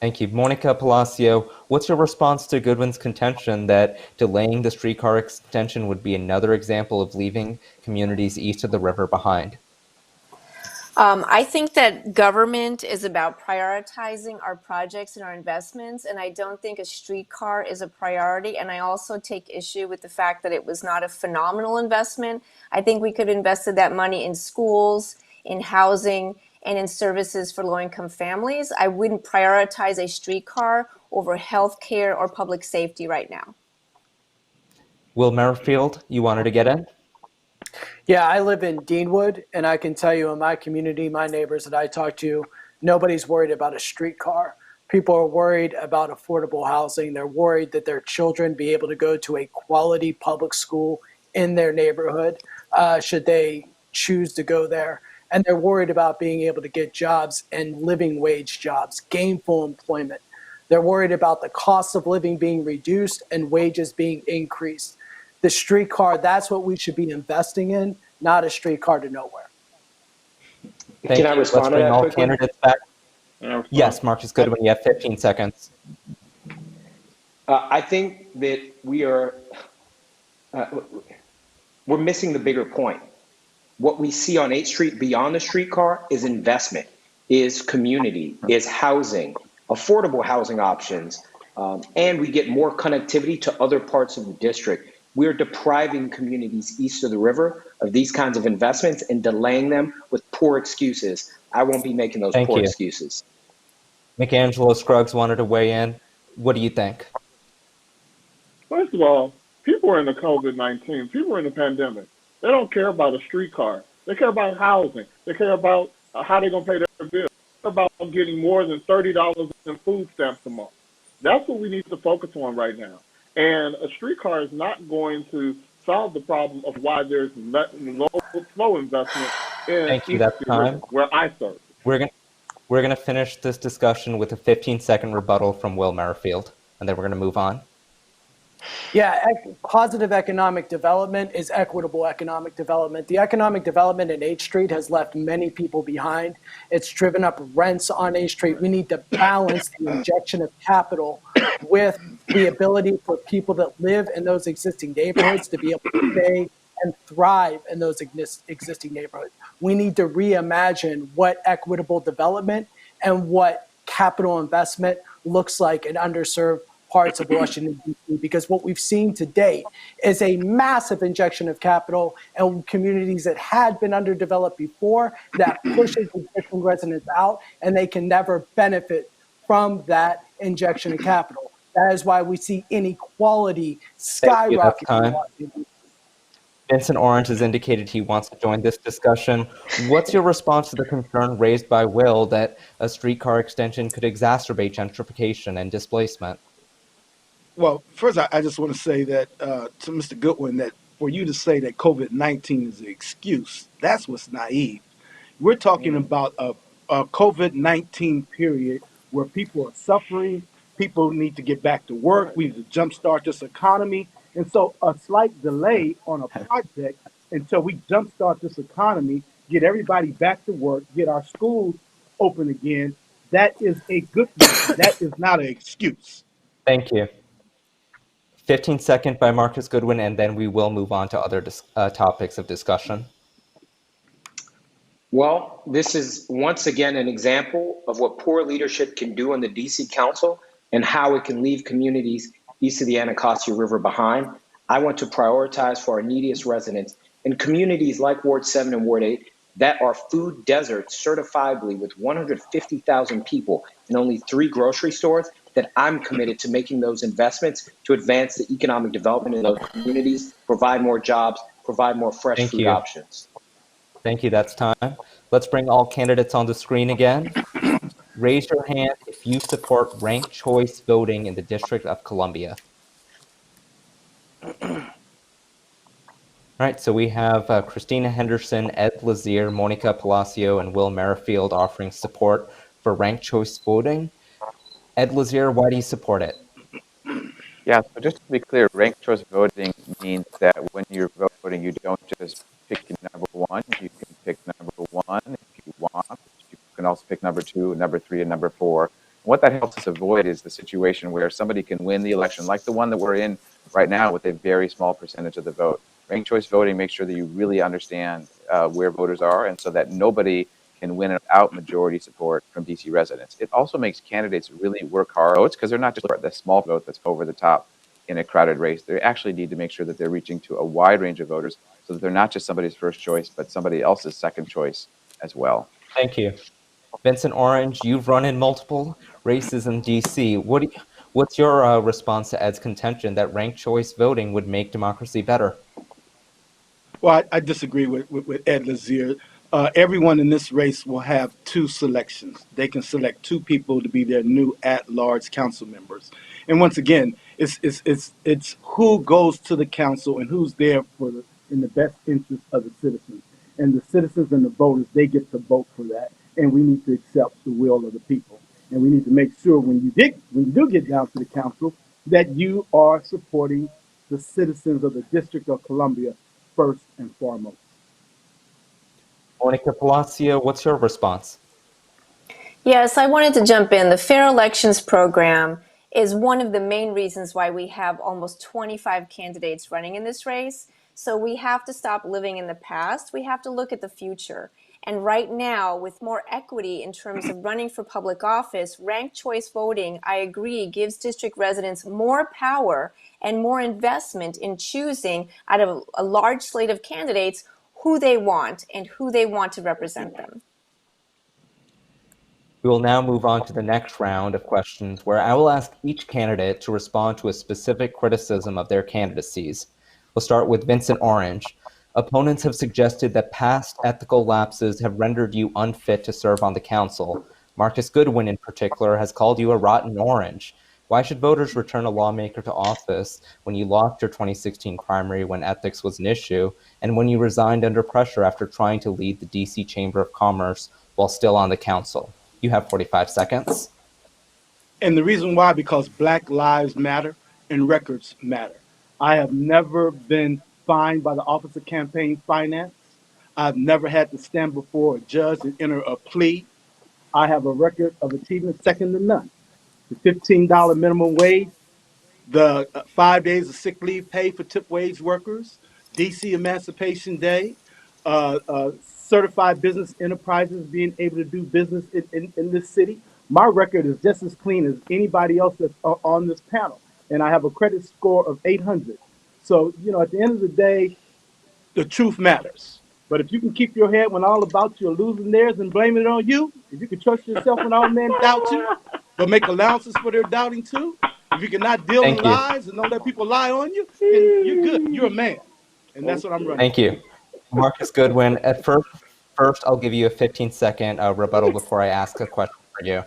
Thank you. Monica Palacio, what's your response to Goodwin's contention that delaying the streetcar extension would be another example of leaving communities east of the river behind? I think that government is about prioritizing our projects and our investments, and I don't think a streetcar is a priority. And I also take issue with the fact that it was not a phenomenal investment. I think we could have invested that money in schools, in housing, and in services for low-income families. I wouldn't prioritize a streetcar over healthcare or public safety right now. Will Merrifield, you wanted to get in? Yeah, I live in Deanwood, and I can tell you in my community, my neighbors that I talk to, nobody's worried about a streetcar. People are worried about affordable housing. They're worried that their children be able to go to a quality public school in their neighborhood, should they choose to go there. And they're worried about being able to get jobs and living wage jobs, gainful employment. They're worried about the cost of living being reduced and wages being increased. The streetcar, that's what we should be investing in, not a streetcar to nowhere. Thank Can I you. Let's respond to bring that all quickly? candidates back. Yes, Marcus Goodwin, you have 15 seconds. I think that we're missing the bigger point. What we see on 8th Street beyond the streetcar is investment, is community, is housing, affordable housing options, and we get more connectivity to other parts of the district. We're depriving communities east of the river of these kinds of investments and delaying them with poor excuses. I won't be making those Thank poor you. excuses. McAngelo Scruggs wanted to weigh in. What do you think? First of all, people are in the COVID-19. People are in the pandemic. They don't care about a streetcar. They care about housing. They care about how they're going to pay their bills. They care about getting more than $30 in food stamps a month. That's what we need to focus on right now. And a streetcar is not going to solve the problem of why there's slow investment in Thank you. That's time. where I serve. We're going to finish this discussion with a 15-second rebuttal from Will Merrifield, and then we're going to move on. Yeah, positive economic development is equitable economic development. The economic development in 8th Street has left many people behind. It's driven up rents on 8th Street. We need to balance the injection of capital with the ability for people that live in those existing neighborhoods to be able to stay and thrive in those existing neighborhoods. We need to reimagine what equitable development and what capital investment looks like in underserved parts of Washington, D.C., because what we've seen to date is a massive injection of capital in communities that had been underdeveloped before that pushes existing residents out, and they can never benefit from that injection of capital. That is why we see inequality skyrocketing in Washington. Vincent Orange has indicated he wants to join this discussion. What's your response to the concern raised by Will that a streetcar extension could exacerbate gentrification and displacement? Well, first, I just want to say that to Mr. Goodwin, that for you to say that COVID-19 is an excuse, that's what's naive. We're talking about a COVID-19 period where people are suffering, people need to get back to work, we need to jumpstart this economy. And so a slight delay on a project until we jumpstart this economy, get everybody back to work, get our schools open again, that is a good thing. That is not an excuse. Thank you. 15-second by Marcus Goodwin, and then we will move on to other topics of discussion. Well, this is once again an example of what poor leadership can do on the DC Council and how it can leave communities east of the Anacostia River behind. I want to prioritize for our neediest residents in communities like Ward 7 and Ward 8 that are food deserts certifiably with 150,000 people and only 3 grocery stores, that I'm committed to making those investments to advance the economic development in those communities, provide more jobs, provide more fresh food options. Thank you. That's time. Let's bring all candidates on the screen again. Raise your hand if you support ranked choice voting in the District of Columbia. All right, so we have Christina Henderson, Ed Lazier, Monica Palacio, and Will Merrifield offering support for ranked choice voting. Ed Lazier, why do you support it? Yeah, so just to be clear, ranked choice voting means that when you're voting, you don't just pick your number one. You can pick number one if you want. You can also pick number two, number three, and number four. What that helps us avoid is the situation where somebody can win the election, like the one that we're in right now with a very small percentage of the vote. Ranked choice voting makes sure that you really understand where voters are, and so that nobody can win without majority support from DC residents. It also makes candidates really work hard votes because they're not just the small vote that's over the top in a crowded race. They actually need to make sure that they're reaching to a wide range of voters so that they're not just somebody's first choice, but somebody else's second choice as well. Thank you. Vincent Orange, you've run in multiple races in DC. What's your response to Ed's contention that ranked choice voting would make democracy better? Well, I disagree with Ed Lazier. Everyone in this race will have two selections. They can select two people to be their new at-large council members. And once again, it's who goes to the council and who's there in the best interest of the citizens. And the citizens and the voters, they get to vote for that. And we need to accept the will of the people. And we need to make sure when you do get down to the council, that you are supporting the citizens of the District of Columbia first and foremost. Monica Palacio, what's your response? Yes, I wanted to jump in. The Fair Elections Program is one of the main reasons why we have almost 25 candidates running in this race. So we have to stop living in the past. We have to look at the future. And right now, with more equity in terms of running for public office, ranked choice voting, I agree, gives district residents more power and more investment in choosing out of a large slate of candidates who they want and who they want to represent them. We will now move on to the next round of questions where I will ask each candidate to respond to a specific criticism of their candidacies. We'll start with Vincent Orange. Opponents have suggested that past ethical lapses have rendered you unfit to serve on the council. Marcus Goodwin, in particular, has called you a rotten orange. Why should voters return a lawmaker to office when you lost your 2016 primary when ethics was an issue, and when you resigned under pressure after trying to lead the DC Chamber of Commerce while still on the council? You have 45 seconds. And the reason why, because Black Lives Matter and records matter. I have never been fined by the Office of Campaign Finance. I've never had to stand before a judge and enter a plea. I have a record of achievement second to none. The $15 minimum wage, the 5 days of sick leave pay for tip wage workers, DC Emancipation Day, certified business enterprises being able to do business in this city. My record is just as clean as anybody else that's on this panel. And I have a credit score of 800. So, at the end of the day, the truth matters. But if you can keep your head when all about you are losing theirs and blaming it on you, if you can trust yourself when all men doubt you, but make allowances for their doubting too, if you cannot deal in lies and don't let people lie on you, then you're good. You're a man. And that's what I'm running. Thank you. Marcus Goodwin, at first I'll give you a 15-second rebuttal before I ask a question for you.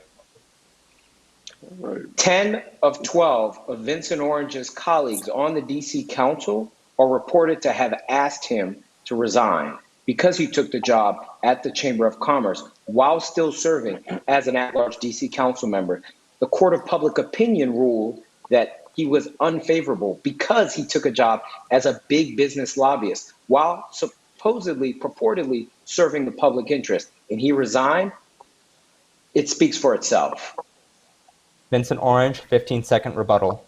10 of 12 of Vincent Orange's colleagues on the DC Council are reported to have asked him to resign because he took the job at the Chamber of Commerce while still serving as an at-large DC Council member. The Court of Public Opinion ruled that he was unfavorable because he took a job as a big business lobbyist while purportedly serving the public interest, and he resigned. It speaks for itself. Vincent Orange, 15-second rebuttal.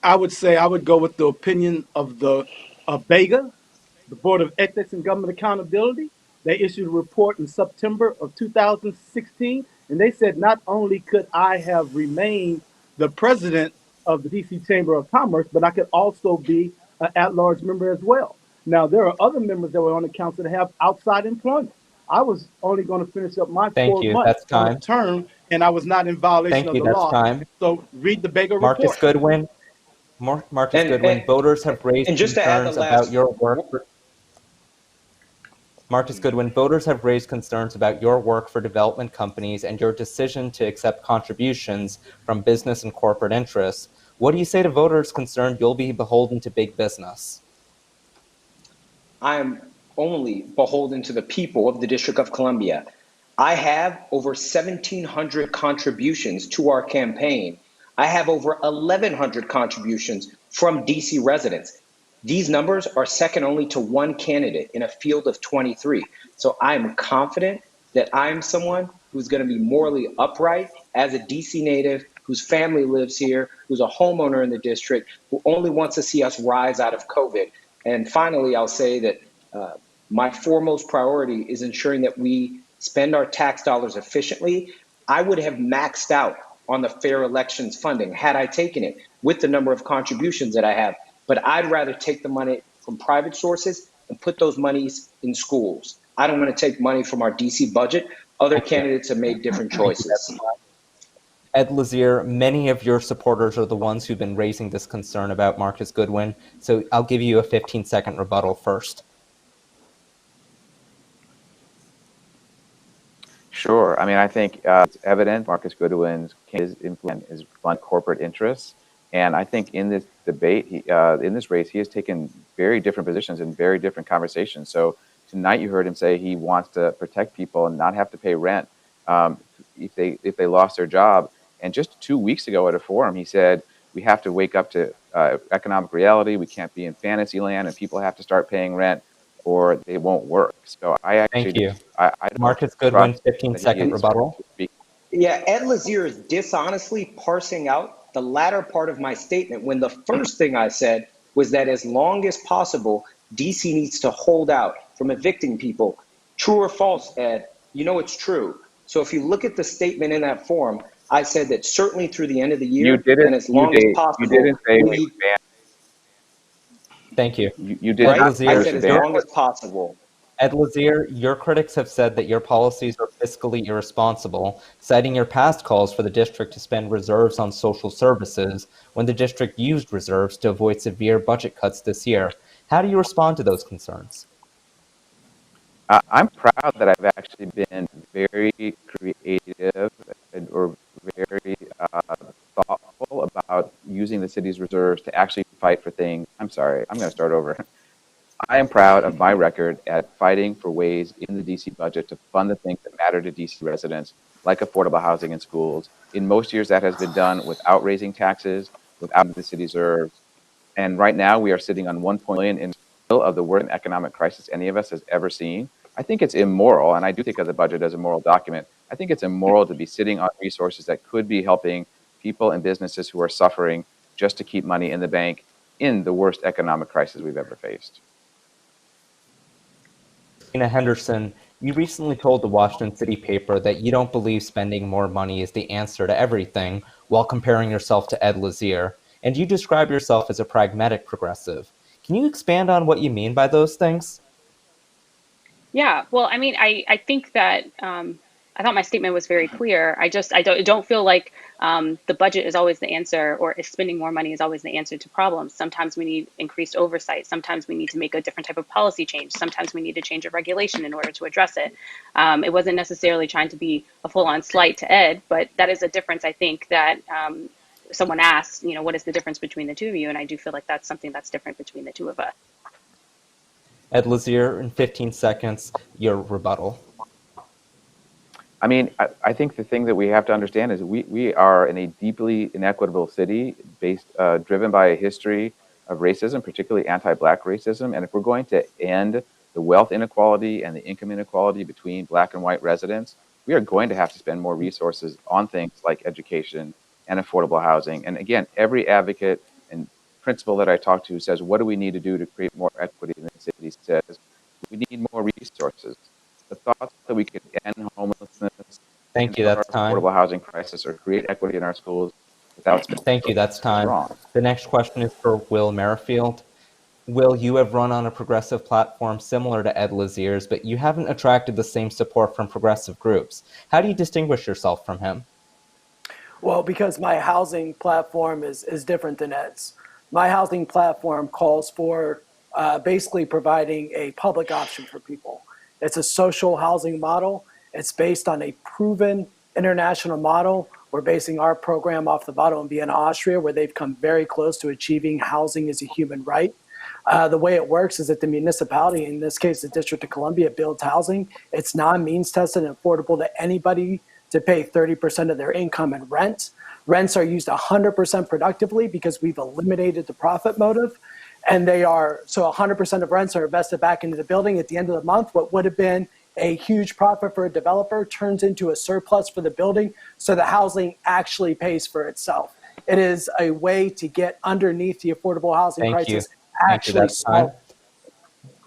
I would say I would go with the opinion of the BEGA, the Board of Ethics and Government Accountability. They issued a report in September of 2016, and they said not only could I have remained the president of the DC Chamber of Commerce, but I could also be an at-large member as well. Now, there are other members that were on the council that have outside employment. I was only going to finish up my 4 months of term, and I was not in violation of the law. Time. So read the BEGA report. Marcus Goodwin. Goodwin, voters have raised concerns about your work. Marcus Goodwin, voters have raised concerns about your work for development companies and your decision to accept contributions from business and corporate interests. What do you say to voters concerned you'll be beholden to big business? I am only beholden to the people of the District of Columbia. I have over 1,700 contributions to our campaign. I have over 1,100 contributions from DC residents. These numbers are second only to one candidate in a field of 23. So I'm confident that I'm someone who's going to be morally upright as a DC native, whose family lives here, who's a homeowner in the district, who only wants to see us rise out of COVID. And finally, I'll say that my foremost priority is ensuring that we spend our tax dollars efficiently. I would have maxed out on the fair elections funding had I taken it with the number of contributions that I have. But I'd rather take the money from private sources and put those monies in schools. I don't want to take money from our DC budget. Other candidates have made different choices. Ed Lazier, many of your supporters are the ones who've been raising this concern about Marcus Goodwin, so I'll give you a 15-second rebuttal first. Sure. I mean, I think it's evident Marcus Goodwin's influence is fund corporate interests. And I think in this debate, in this race, he has taken very different positions in very different conversations. So tonight you heard him say he wants to protect people and not have to pay rent if they lost their job. And just 2 weeks ago at a forum, he said, we have to wake up to economic reality. We can't be in fantasy land and people have to start paying rent or they won't work. So I actually, Thank you. I don't Marcus Goodwin, 15-second rebuttal. Yeah, Ed Lazier is dishonestly parsing out the latter part of my statement when the first thing I said was that as long as possible, DC needs to hold out from evicting people. True or false, Ed? You know it's true. So if you look at the statement in that form, I said that certainly through the end of the year and as long as possible, you didn't say we need. Thank you. You did. Right? Lazier, I said as long as possible. Ed Lazier, your critics have said that your policies are fiscally irresponsible, citing your past calls for the district to spend reserves on social services when the district used reserves to avoid severe budget cuts this year. How do you respond to those concerns? I'm proud that I've actually been very creative or very thoughtful about using the city's reserves to actually fight for things. I'm sorry, I'm going to start over. I am proud of my record at fighting for ways in the DC budget to fund the things that matter to DC residents, like affordable housing and schools. In most years, that has been done without raising taxes, without the city's reserves. And right now, we are sitting on $1 billion in the middle of the worst economic crisis any of us has ever seen. I think it's immoral, and I do think of the budget as a moral document. I think it's immoral to be sitting on resources that could be helping people and businesses who are suffering just to keep money in the bank in the worst economic crisis we've ever faced. Christina Henderson, you recently told the Washington City paper that you don't believe spending more money is the answer to everything, while comparing yourself to Ed Lazier, and you describe yourself as a pragmatic progressive. Can you expand on what you mean by those things? Yeah, well, I mean, I think that I thought my statement was very clear. I don't feel like the budget is always the answer, or spending more money is always the answer to problems. Sometimes we need increased oversight. Sometimes we need to make a different type of policy change. Sometimes we need to change a regulation in order to address it. It wasn't necessarily trying to be a full-on slight to Ed, but that is a difference, I think, that someone asked, what is the difference between the two of you? And I do feel like that's something that's different between the two of us. Ed Lazier, in 15 seconds, your rebuttal. I mean, I think the thing that we have to understand is we are in a deeply inequitable city driven by a history of racism, particularly anti-Black racism. And if we're going to end the wealth inequality and the income inequality between Black and white residents, we are going to have to spend more resources on things like education and affordable housing. And again, every advocate and principal that I talk to says, what do we need to do to create more equity in the city? Says, we need more resources. The thoughts that we could end homelessness, thank you, that's time. Affordable housing crisis, or create equity in our schools without spending. Thank you, that's time. Wrong. The next question is for Will Merrifield. Will, you have run on a progressive platform similar to Ed Lazier's, but you haven't attracted the same support from progressive groups. How do you distinguish yourself from him? Well, because my housing platform is different than Ed's. My housing platform calls for basically providing a public option for people. It's a social housing model. It's based on a proven international model. We're basing our program off the model in Vienna, Austria, where they've come very close to achieving housing as a human right. The way it works is that the municipality, in this case, the District of Columbia, builds housing. It's non-means tested and affordable to anybody to pay 30% of their income in rent. Rents are used 100% productively because we've eliminated the profit motive. And they are, so 100% of rents are invested back into the building. At the end of the month, what would have been a huge profit for a developer turns into a surplus for the building, so the housing actually pays for itself. It is a way to get underneath the affordable housing Thank you. crisis, Thank you. actually That's time. solve.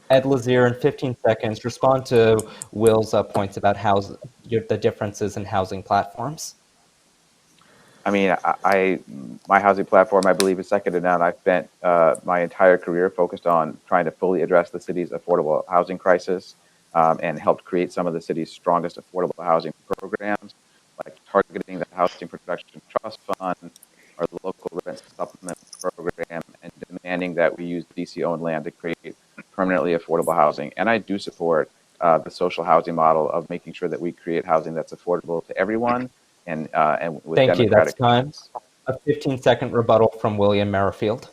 Ed Lazier, in 15 seconds, respond to Will's points about the differences in housing platforms. I mean, my housing platform, I believe, is second to none. I've spent my entire career focused on trying to fully address the city's affordable housing crisis, and helped create some of the city's strongest affordable housing programs, like targeting the Housing Production Trust Fund, our local rent supplement program, and demanding that we use DC-owned land to create permanently affordable housing. And I do support the social housing model of making sure that we create housing that's affordable to everyone, and with Thank you. That's democratic time. means. A 15-second rebuttal from William Merrifield.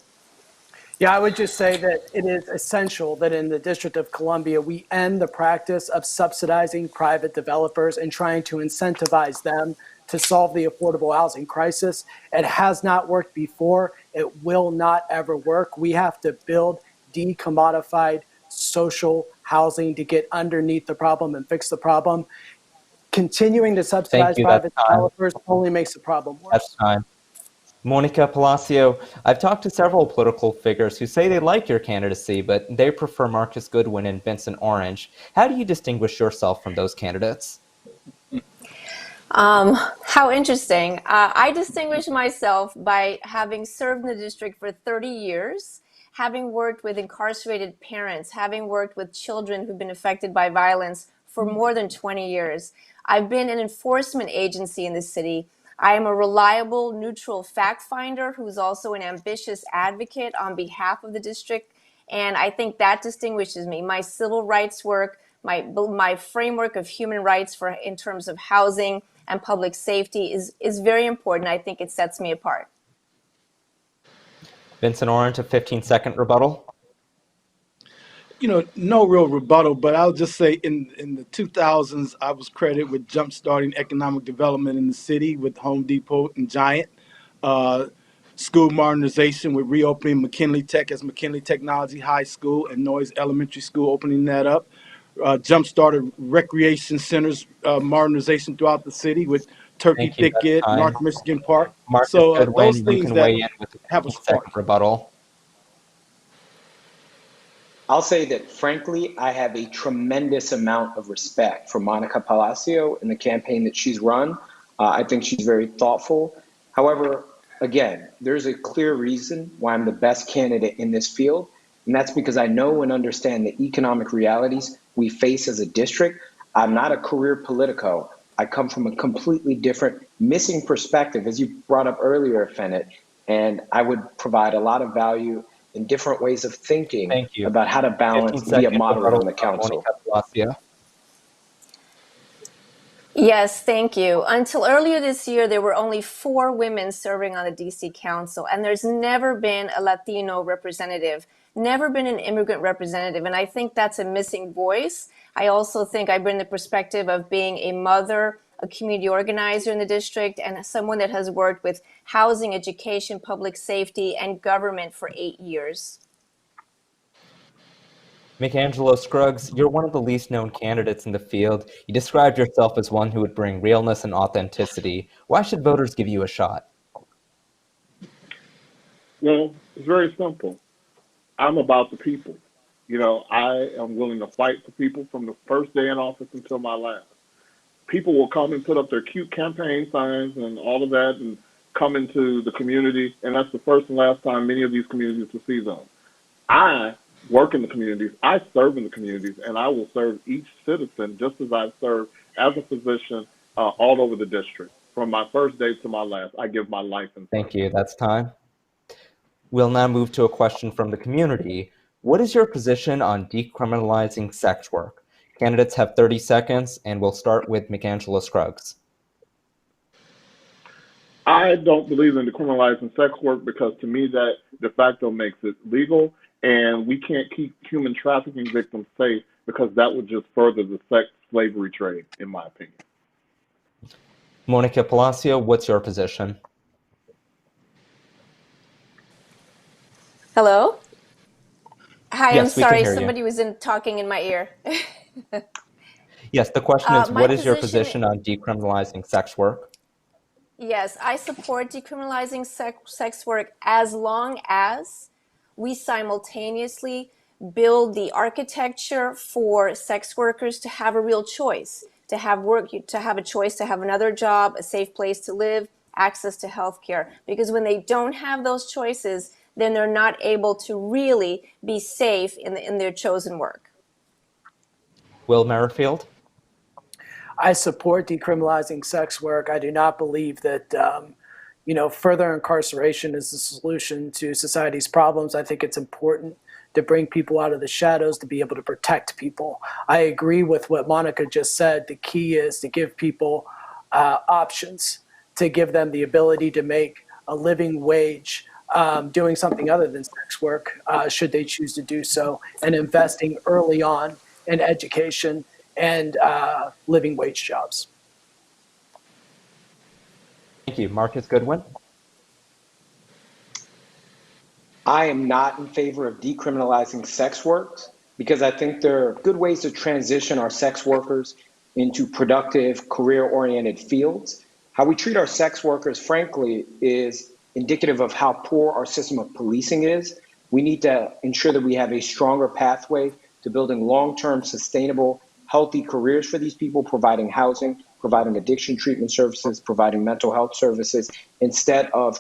Yeah, I would just say that it is essential that in the District of Columbia, we end the practice of subsidizing private developers and trying to incentivize them to solve the affordable housing crisis. It has not worked before. It will not ever work. We have to build decommodified social housing to get underneath the problem and fix the problem. Continuing to subsidize private developers only makes the problem worse. That's time. Monica Palacio, I've talked to several political figures who say they like your candidacy, but they prefer Marcus Goodwin and Vincent Orange. How do you distinguish yourself from those candidates? How interesting. I distinguish myself by having served in the district for 30 years, having worked with incarcerated parents, having worked with children who've been affected by violence for more than 20 years. I've been an enforcement agency in the city. I am a reliable, neutral fact finder who's also an ambitious advocate on behalf of the district. And I think that distinguishes me. My civil rights work, my framework of human rights in terms of housing and public safety is very important. I think it sets me apart. Vincent Orange, a 15-second rebuttal. No real rebuttal, but I'll just say in the 2000s, I was credited with jump-starting economic development in the city with Home Depot and Giant. School modernization with reopening McKinley Tech as McKinley Technology High School and Noyes Elementary School, opening that up. Jump-started recreation centers modernization throughout the city with Turkey Thicket, North Michigan Park. Marcus So Goodwin, those you things can that weigh in with a have a 15-second spark. rebuttal. I'll say that, frankly, I have a tremendous amount of respect for Monica Palacio and the campaign that she's run. I think she's very thoughtful. However, again, there's a clear reason why I'm the best candidate in this field, and that's because I know and understand the economic realities we face as a district. I'm not a career politico. I come from a completely different, missing perspective, as you brought up earlier, Fennett, and I would provide a lot of value in different ways of thinking about how to balance and be a model on the council. Yes, thank you. Until earlier this year, there were only 4 women serving on the DC Council, and there's never been a Latino representative, never been an immigrant representative, and I think that's a missing voice. I also think I bring the perspective of being a mother, a community organizer in the district, and someone that has worked with housing, education, public safety, and government for 8 years. McAngelo Scruggs, you're one of the least known candidates in the field. You described yourself as one who would bring realness and authenticity. Why should voters give you a shot? Well, it's very simple. I'm about the people. I am willing to fight for people from the first day in office until my last. People will come and put up their cute campaign signs and all of that and come into the community, and that's the first and last time many of these communities will see them. I work in the communities, I serve in the communities, and I will serve each citizen just as I've served as a physician all over the district. From my first day to my last, I give my life in service. Thank you. That's time. We'll now move to a question from the community. What is your position on decriminalizing sex work? Candidates have 30 seconds, and we'll start with McAngelo Scruggs. I don't believe in decriminalizing sex work because to me that de facto makes it legal, and we can't keep human trafficking victims safe because that would just further the sex slavery trade, in my opinion. Monica Palacio, what's your position? Hello? Hi, I'm Yes, we can sorry. hear you. Somebody was talking in my ear. Yes, the question is, My what is your position, position on decriminalizing sex work? yes, I support decriminalizing sex work as long as we simultaneously build the architecture for sex workers to have a real choice, to have work, to have a choice to have another job, a safe place to live, access to health care. Because when they don't have those choices, then they're not able to really be safe in their chosen work. Will Merrifield? I support decriminalizing sex work. I do not believe that further incarceration is the solution to society's problems. I think it's important to bring people out of the shadows, to be able to protect people. I agree with what Monica just said. The key is to give people options, to give them the ability to make a living wage doing something other than sex work, should they choose to do so, and investing early on in education and living wage jobs. Thank you. Marcus Goodwin? I am not in favor of decriminalizing sex work because I think there are good ways to transition our sex workers into productive, career-oriented fields. How we treat our sex workers, frankly, is indicative of how poor our system of policing is. We need to ensure that we have a stronger pathway to building long-term, sustainable, healthy careers for these people, providing housing, providing addiction treatment services, providing mental health services, instead of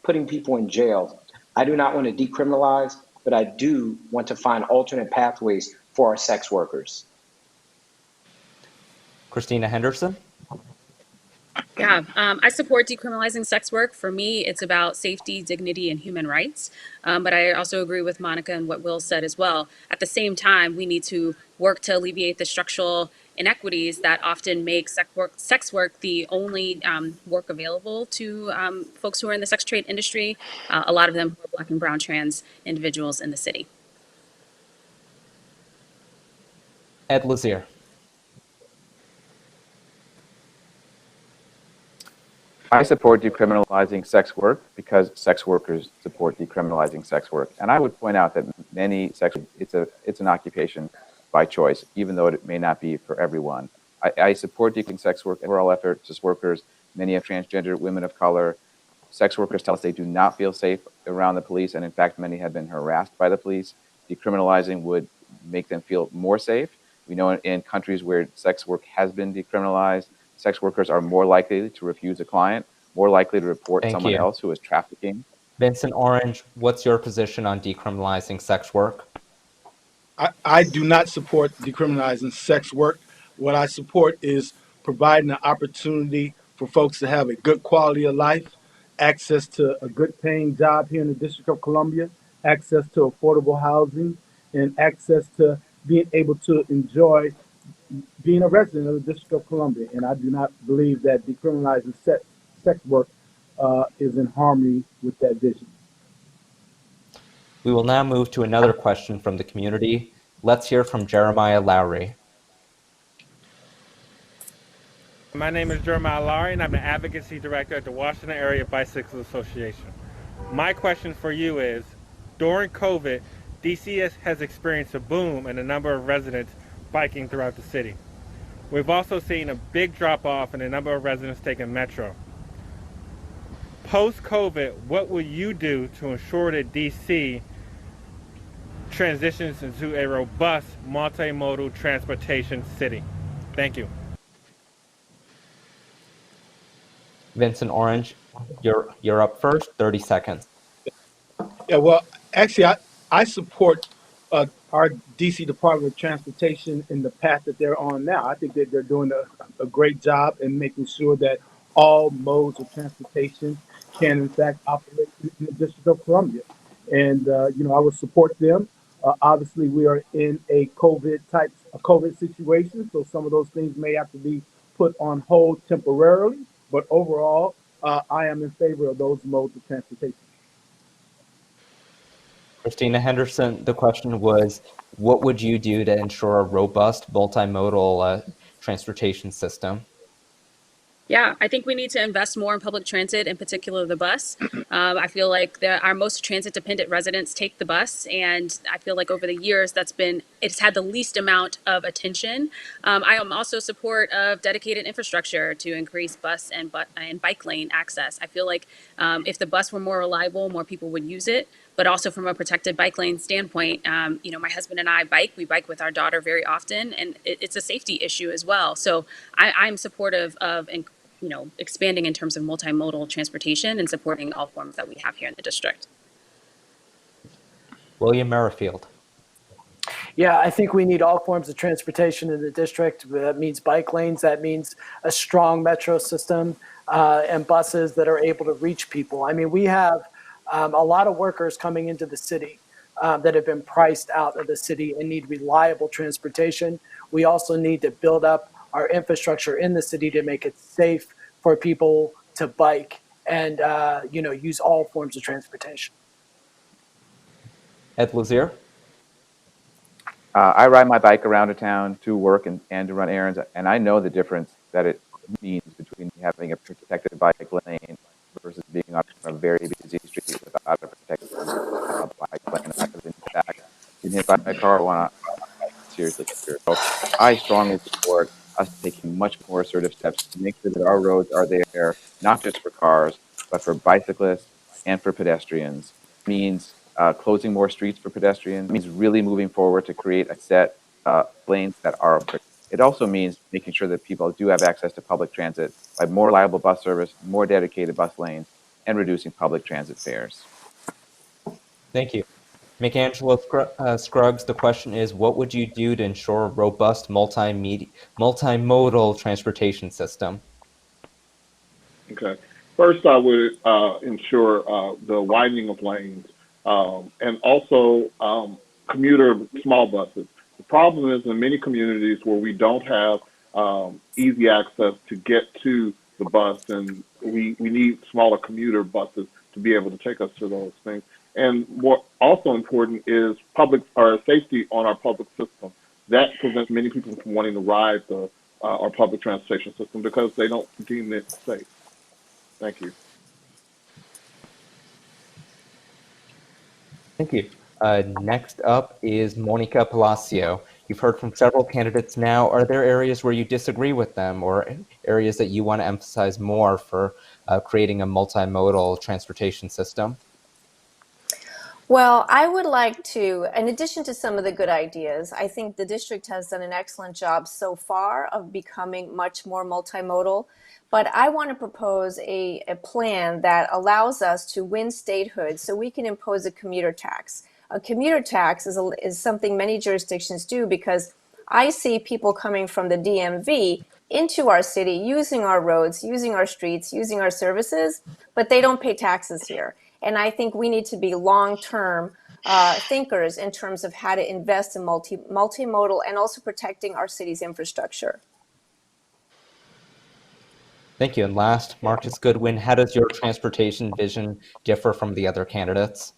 putting people in jail. I do not want to decriminalize, but I do want to find alternate pathways for our sex workers. Christina Henderson? Yeah, I support decriminalizing sex work. For me, it's about safety, dignity, and human rights. But I also agree with Monica and what Will said as well. At the same time, we need to work to alleviate the structural inequities that often make sex work the only work available to folks who are in the sex trade industry, a lot of them who are Black and brown trans individuals in the city. Ed Lazier? I support decriminalizing sex work because sex workers support decriminalizing sex work. And I would point out that it's an occupation by choice, even though it may not be for everyone. I support decriminalizing sex work, overall effort, just workers, many of transgender women of color. Sex workers tell us they do not feel safe around the police, and in fact, many have been harassed by the police. Decriminalizing would make them feel more safe. We know in countries where sex work has been decriminalized, sex workers are more likely to refuse a client, more likely to report someone else who is trafficking. Vincent Orange, what's your position on decriminalizing sex work? I do not support decriminalizing sex work. What I support is providing an opportunity for folks to have a good quality of life, access to a good paying job here in the District of Columbia, access to affordable housing, and access to being able to enjoy being a resident of the District of Columbia. And I do not believe that decriminalizing sex work is in harmony with that vision. We will now move to another question from the community. Let's hear from Jeremiah Lowry. My name is Jeremiah Lowry, and I'm the Advocacy Director at the Washington Area Bicycle Association. My question for you is, during COVID, DC has experienced a boom in the number of residents biking throughout the city. We've also seen a big drop-off in the number of residents taking Metro. Post-COVID, what will you do to ensure that DC transitions into a robust multimodal transportation city? Thank you. Vincent Orange, you're up first, 30 seconds. Yeah, well, actually, I support our DC Department of Transportation in the path that they're on now. I think that they're doing a great job in making sure that all modes of transportation can, in fact, operate in the District of Columbia. And, I would support them. Obviously, we are in a COVID situation, so some of those things may have to be put on hold temporarily. But overall, I am in favor of those modes of transportation. Christina Henderson, the question was, what would you do to ensure a robust multimodal transportation system? Yeah, I think we need to invest more in public transit, in particular the bus. I feel like our most transit dependent residents take the bus, and I feel like over the years it's had the least amount of attention. I am also support of dedicated infrastructure to increase bus and bike lane access. I feel like if the bus were more reliable, more people would use it. But also from a protected bike lane standpoint, my husband and I bike. We bike with our daughter very often, and it's a safety issue as well. So I'm supportive of expanding in terms of multimodal transportation and supporting all forms that we have here in the district. William Merrifield. Yeah, I think we need all forms of transportation in the district. That means bike lanes, that means a strong metro system, and buses that are able to reach people. I mean, we have a lot of workers coming into the city that have been priced out of the city and need reliable transportation. We also need to build up our infrastructure in the city to make it safe for people to bike and use all forms of transportation. Ed Lazier. I ride my bike around town to work and to run errands, and I know the difference that it means between having a protected bike lane versus being on a very busy street without a protected bike lane. I've in fact been hit by a car when seriously injured. So I strongly support us taking much more assertive steps to make sure that our roads are there, not just for cars, but for bicyclists and for pedestrians. It means closing more streets for pedestrians. It means really moving forward to create a set lanes that are. It also means making sure that people do have access to public transit by more reliable bus service, more dedicated bus lanes, and reducing public transit fares. Thank you. McAngelo Scruggs, the question is, what would you do to ensure a robust multimodal transportation system? Okay. First, I would ensure the widening of lanes and also commuter small buses. The problem is in many communities where we don't have easy access to get to the bus, and we need smaller commuter buses to be able to take us to those things. And what also important is public or safety on our public system. That prevents many people from wanting to ride our public transportation system because they don't deem it safe. Thank you. Thank you. Next up is Monica Palacio. You've heard from several candidates now. Are there areas where you disagree with them or areas that you want to emphasize more for creating a multimodal transportation system? Well, I would like to, in addition to some of the good ideas, I think the district has done an excellent job so far of becoming much more multimodal. But I want to propose a plan that allows us to win statehood so we can impose a commuter tax. A commuter tax is something many jurisdictions do because I see people coming from the DMV into our city, using our roads, using our streets, using our services, but they don't pay taxes here. And I think we need to be long-term thinkers in terms of how to invest in multimodal and also protecting our city's infrastructure. Thank you. And last, Marcus Goodwin, how does your transportation vision differ from the other candidates?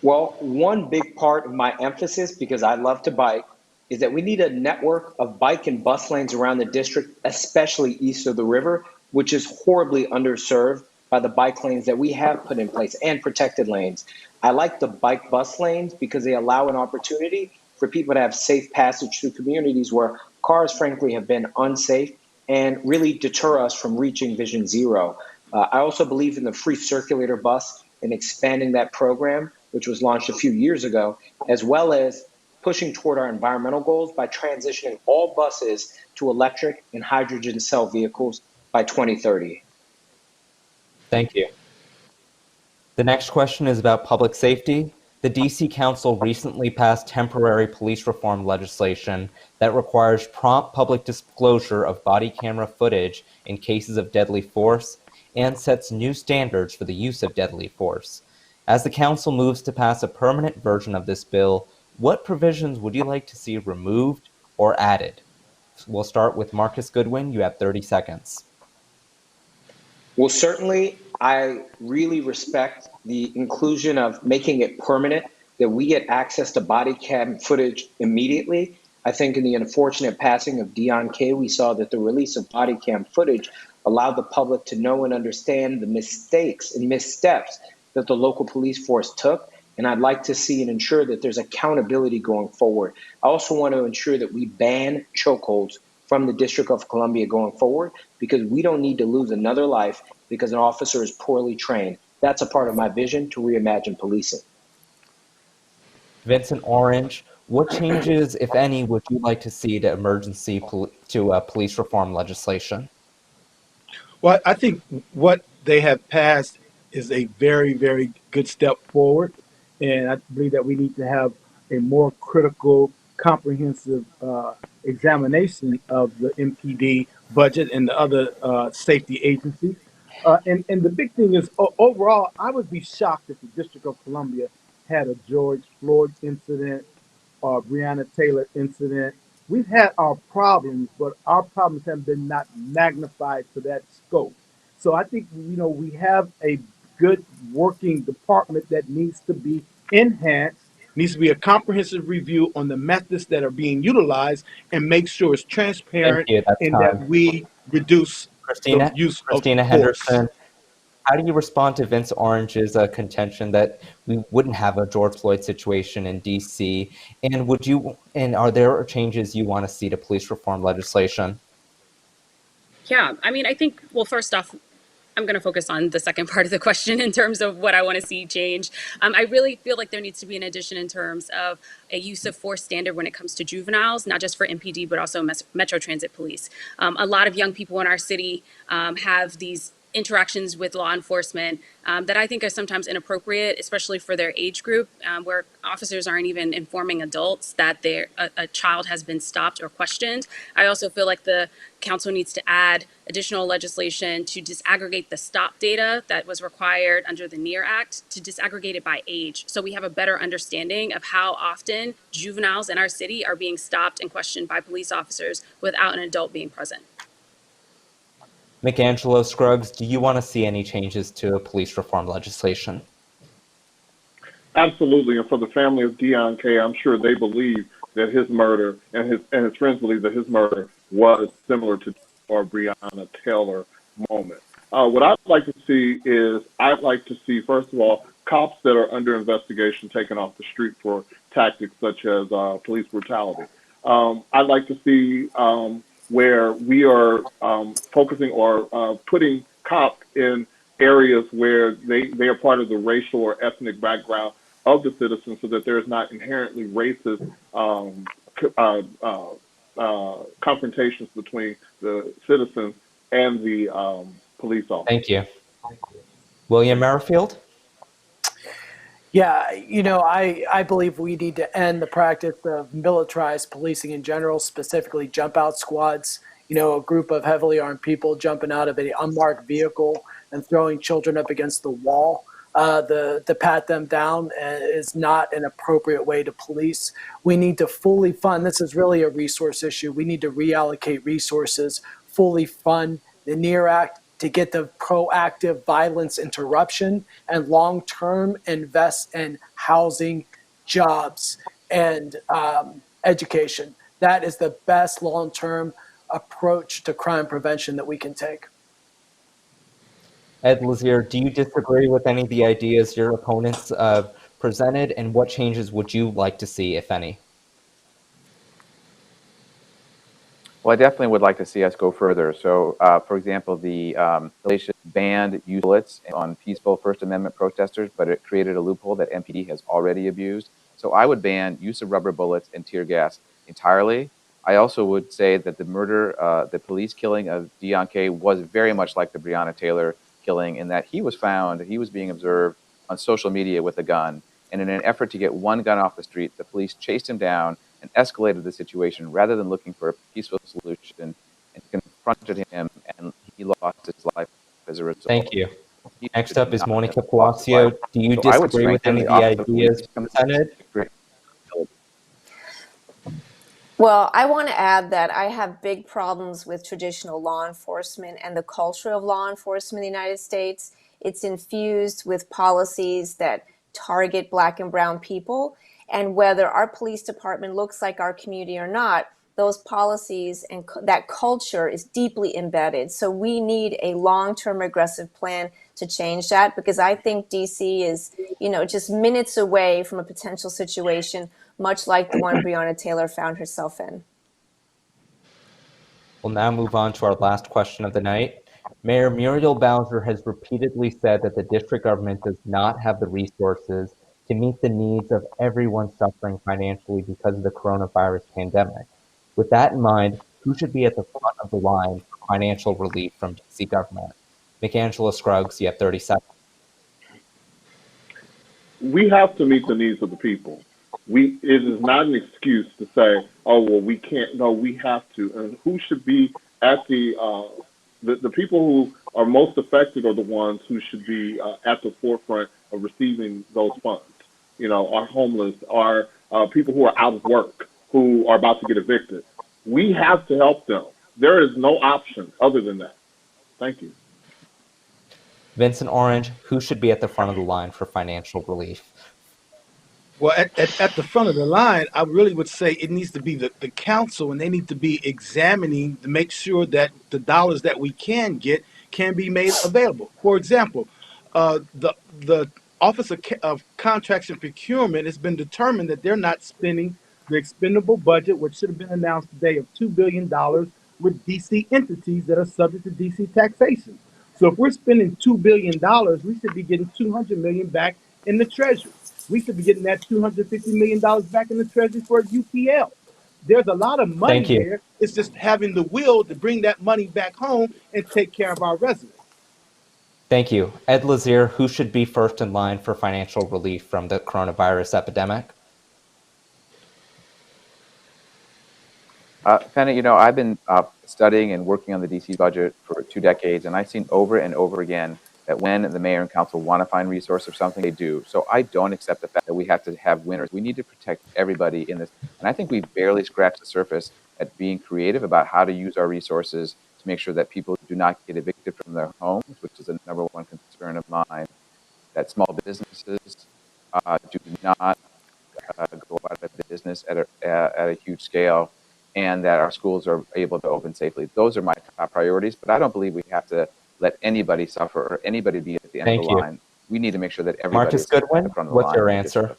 Well, one big part of my emphasis, because I love to bike, is that we need a network of bike and bus lanes around the district, especially east of the river, which is horribly underserved by the bike lanes that we have put in place and protected lanes. I like the bike bus lanes because they allow an opportunity for people to have safe passage through communities where cars, frankly, have been unsafe and really deter us from reaching Vision Zero. I also believe in the free circulator bus and expanding that program, which was launched a few years ago, as well as pushing toward our environmental goals by transitioning all buses to electric and hydrogen cell vehicles by 2030. Thank you. The next question is about public safety. The DC Council recently passed temporary police reform legislation that requires prompt public disclosure of body camera footage in cases of deadly force and sets new standards for the use of deadly force. As the Council moves to pass a permanent version of this bill, what provisions would you like to see removed or added? We'll start with Marcus Goodwin. You have 30 seconds. Well, certainly, I really respect the inclusion of making it permanent, that we get access to body cam footage immediately. I think in the unfortunate passing of Deon Kay, we saw that the release of body cam footage allowed the public to know and understand the mistakes and missteps that the local police force took. And I'd like to see and ensure that there's accountability going forward. I also want to ensure that we ban chokeholds from the District of Columbia going forward, because we don't need to lose another life because an officer is poorly trained. That's a part of my vision to reimagine policing. Vincent Orange, what changes, if any, would you like to see to police reform legislation? Well, I think what they have passed is a very, very good step forward. And I believe that we need to have a more critical, comprehensive examination of the MPD budget and the other safety agencies. And the big thing is, overall, I would be shocked if the District of Columbia had a George Floyd incident or Breonna Taylor incident. We've had our problems, but our problems have been not magnified to that scope. So I think we have a good working department that needs to be enhanced. Needs to be a comprehensive review on the methods that are being utilized and make sure it's Thank transparent you. That's and that time. we reduce the Christina, use of Christina force. Henderson, how do you respond to Vince Orange's contention that we wouldn't have a George Floyd situation in D.C.? And are there changes you want to see to police reform legislation? Yeah, I mean, I think, well, first off, I'm going to focus on the second part of the question in terms of what I want to see change. I really feel like there needs to be an addition in terms of a use of force standard when it comes to juveniles, not just for MPD, but also Metro Transit Police. A lot of young people in our city have these interactions with law enforcement that I think are sometimes inappropriate, especially for their age group, where officers aren't even informing adults that a child has been stopped or questioned. I also feel like the council needs to add additional legislation to disaggregate the stop data that was required under the NEAR Act, to disaggregate it by age, so we have a better understanding of how often juveniles in our city are being stopped and questioned by police officers without an adult being present. McAngelo Scruggs, do you want to see any changes to police reform legislation? Absolutely, and for the family of Deon Kay, I'm sure they believe that his murder and his friends believe that his murder was similar to our Breonna Taylor moment. What I'd like to see, first of all, cops that are under investigation taken off the street for tactics such as police brutality. I'd like to see where we are focusing or putting cops in areas where they are part of the racial or ethnic background of the citizens, so that there's not inherently racist confrontations between the citizens and the police officers. Thank you. William Merrifield? Yeah, I believe we need to end the practice of militarized policing in general, specifically jump out squads. A group of heavily armed people jumping out of an unmarked vehicle and throwing children up against the wall. To pat them down is not an appropriate way to police. We need to fully fund, this is really a resource issue. We need to reallocate resources, fully fund the NEAR Act to get the proactive violence interruption, and long-term invest in housing, jobs, and education. That is the best long-term approach to crime prevention that we can take. Ed Lazier, do you disagree with any of the ideas your opponents presented, and what changes would you like to see, if any? Well, I definitely would like to see us go further. So, for example, the legislation banned use of bullets on peaceful First Amendment protesters, but it created a loophole that MPD has already abused. So I would ban use of rubber bullets and tear gas entirely. I also would say that the police killing of Deon Kay was very much like the Breonna Taylor killing, in that he was being observed on social media with a gun. And in an effort to get one gun off the street, the police chased him down and escalated the situation rather than looking for a peaceful solution, and confronted him, and he lost his life as a result. Thank you. Next up is Monica Palacio. Do you disagree with any of the ideas presented? Well, I want to add that I have big problems with traditional law enforcement and the culture of law enforcement in the United States. It's infused with policies that target Black and brown people. And whether our police department looks like our community or not, those policies and that culture is deeply embedded. So we need a long-term aggressive plan to change that, because I think DC is, just minutes away from a potential situation much like the one Breonna Taylor found herself in. We'll now move on to our last question of the night. Mayor Muriel Bowser has repeatedly said that the district government does not have the resources to meet the needs of everyone suffering financially because of the coronavirus pandemic. With that in mind, who should be at the front of the line for financial relief from DC government? McAngela Scruggs, you have 30 seconds. We have to meet the needs of the people. It is not an excuse to say, oh, well, we can't. No, we have to. And who should be at the people who are most affected are the ones who should be at the forefront of receiving those funds. Our homeless, our people who are out of work, who are about to get evicted. We have to help them. There is no option other than that. Thank you. Vincent Orange, who should be at the front of the line for financial relief? Well, at the front of the line, I really would say it needs to be the council, and they need to be examining to make sure that the dollars that we can get can be made available. For example, the Office of Contracts and Procurement has been determined that they're not spending the expendable budget, which should have been announced today, of $2 billion with DC entities that are subject to DC taxation. So if we're spending $2 billion, we should be getting $200 million back in the Treasury. We should be getting that $250 million back in the Treasury for UPL. There's a lot of money there. It's just having the will to bring that money back home and take care of our residents. Thank you. Ed Lazier, who should be first in line for financial relief from the coronavirus epidemic? Fenna, I've been studying and working on the DC budget for 2 decades, and I've seen over and over again that when the mayor and council want to find resource or something, they do. So I don't accept the fact that we have to have winners. We need to protect everybody in this. And I think we've barely scratched the surface at being creative about how to use our resources to make sure that people do not get evicted from their homes, which is a number one concern of mine, that small businesses do not go out of business at a huge scale, and that our schools are able to open safely. Those are my top priorities, but I don't believe we have to let anybody suffer or anybody be at the end of the line. We need to make sure that everybody is Goodwin, at the front of the line. what's your answer?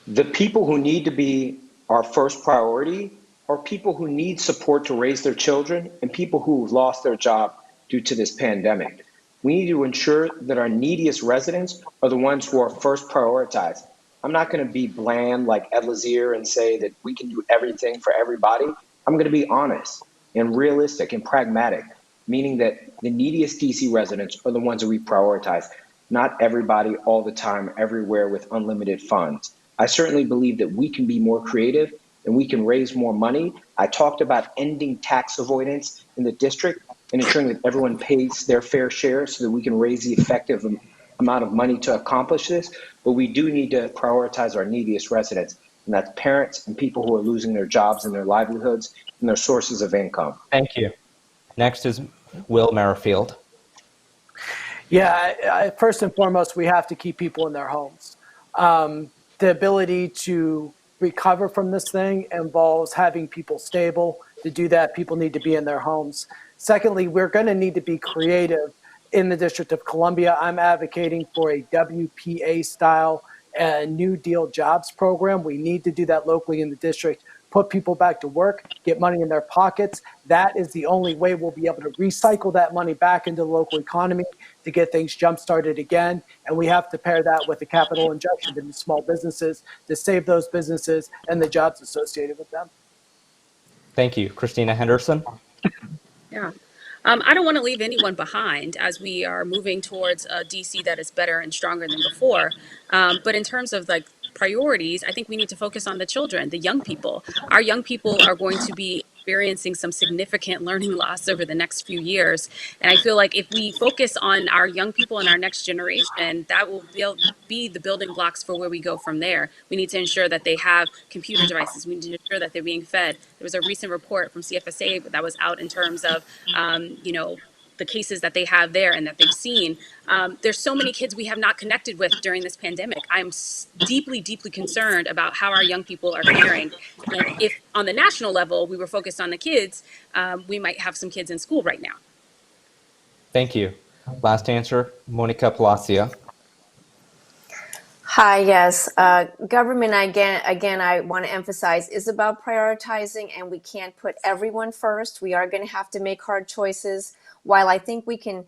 The people who need to be our first priority are people who need support to raise their children and people who've lost their job due to this pandemic. We need to ensure that our neediest residents are the ones who are first prioritized. I'm not going to be bland like Ed Lazier and say that we can do everything for everybody. I'm going to be honest and realistic and pragmatic, meaning that the neediest DC residents are the ones that we prioritize, not everybody all the time, everywhere with unlimited funds. I certainly believe that we can be more creative and we can raise more money. I talked about ending tax avoidance in the district and ensuring that everyone pays their fair share so that we can raise the effective amount of money to accomplish this. But we do need to prioritize our neediest residents, and that's parents and people who are losing their jobs and their livelihoods and their sources of income. Thank you. Next is Will Merrifield. Yeah, first and foremost, we have to keep people in their homes. The ability to recover from this thing involves having people stable. To do that, people need to be in their homes. Secondly, we're going to need to be creative in the District of Columbia. I'm advocating for a WPA-style New Deal jobs program. We need to do that locally in the district, put people back to work, get money in their pockets. That is the only way we'll be able to recycle that money back into the local economy to get things jump-started again. And we have to pair that with a capital injection into small businesses to save those businesses and the jobs associated with them. Thank you. Christina Henderson. Yeah. I don't want to leave anyone behind as we are moving towards a DC that is better and stronger than before. But in terms of priorities, I think we need to focus on the children, the young people. Our young people are going to be experiencing some significant learning loss over the next few years. And I feel like if we focus on our young people and our next generation, that will be the building blocks for where we go from there. We need to ensure that they have computer devices. We need to ensure that they're being fed. There was a recent report from CFSA that was out in terms of, the cases that they have there and that they've seen, there's so many kids we have not connected with during this pandemic. I'm deeply, deeply concerned about how our young people are faring. And if on the national level we were focused on the kids, we might have some kids in school right now. Thank you. Last answer, Monica Palacio. Hi, yes. Government, again, I want to emphasize, is about prioritizing, and we can't put everyone first. We are going to have to make hard choices. While I think we can,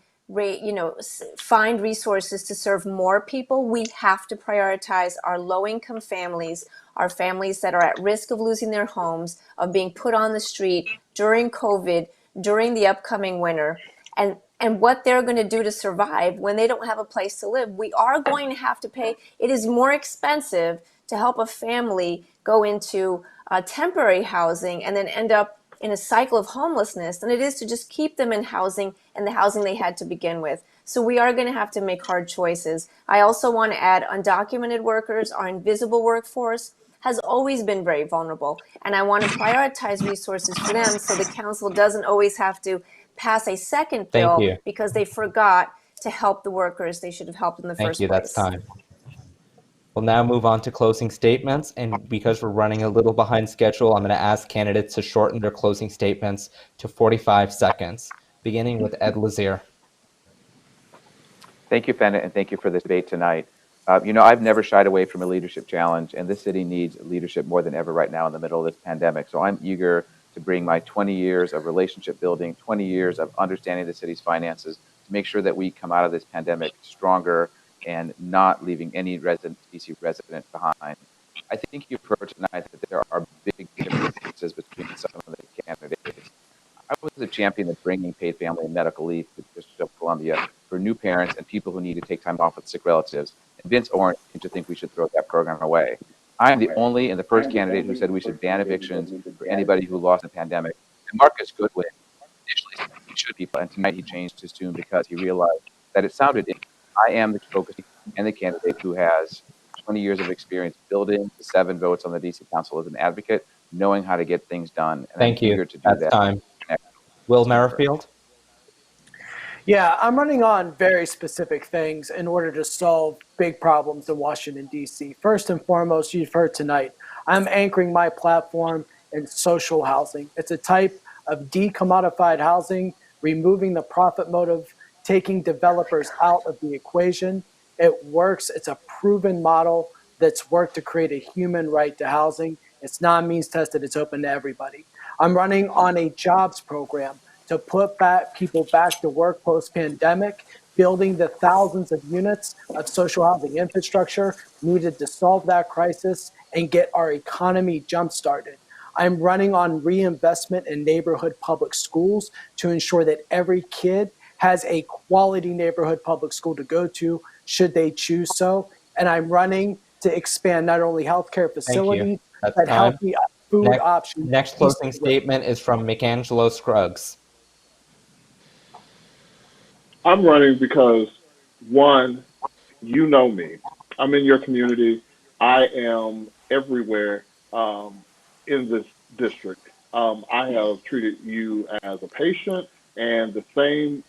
find resources to serve more people, we have to prioritize our low-income families, our families that are at risk of losing their homes, of being put on the street during COVID, during the upcoming winter, and what they're going to do to survive when they don't have a place to live. We are going to have to pay. It is more expensive to help a family go into temporary housing and then end up in a cycle of homelessness than it is to just keep them in housing and the housing they had to begin with. So we are going to have to make hard choices. I also want to add undocumented workers, our invisible workforce, has always been very vulnerable. And I want to prioritize resources for them so the council doesn't always have to pass a second Thank bill you. because they forgot to help the workers they should have helped in the Thank first you. place. That's time. We'll now move on to closing statements. And because we're running a little behind schedule, I'm going to ask candidates to shorten their closing statements to 45 seconds, beginning with Ed Lazier. Thank you, Fenna, and thank you for this debate tonight. I've never shied away from a leadership challenge, and this city needs leadership more than ever right now in the middle of this pandemic. So I'm eager to bring my 20 years of relationship building, 20 years of understanding the city's finances to make sure that we come out of this pandemic stronger and not leaving any DC resident behind. I think you've heard tonight that there are big differences between some of the candidates. I was a champion of bringing paid family and medical leave to the District of Columbia for new parents and people who need to take time off with sick relatives. And Vince Orange seemed to think we should throw that program away. I'm the only and the first candidate who said we should ban evictions for anybody who lost in the pandemic. And Marcus Goodwin initially said we should people, and tonight he changed his tune because he realized that it sounded. I am the focus and the candidate who has 20 years of experience building the 7 votes on the DC Council as an advocate, knowing how to get things done. And Thank I'm you. eager to do That's that. time. Will Merrifield? Yeah, I'm running on very specific things in order to solve big problems in Washington, D.C. First and foremost, you've heard tonight, I'm anchoring my platform in social housing. It's a type of decommodified housing, removing the profit motive, taking developers out of the equation. It works. It's a proven model that's worked to create a human right to housing. It's not means tested. It's open to everybody. I'm running on a jobs program to put people back to work post-pandemic, building the thousands of units of social housing infrastructure needed to solve that crisis and get our economy jump-started. I'm running on reinvestment in neighborhood public schools to ensure that every kid has a quality neighborhood public school to go to, should they choose so. And I'm running to expand not only healthcare facilities, but healthy food options. Next closing statement is from McAngelo Scruggs. I'm running because, one, you know me. I'm in your community. I am everywhere in this district. I have treated you as a patient, and the same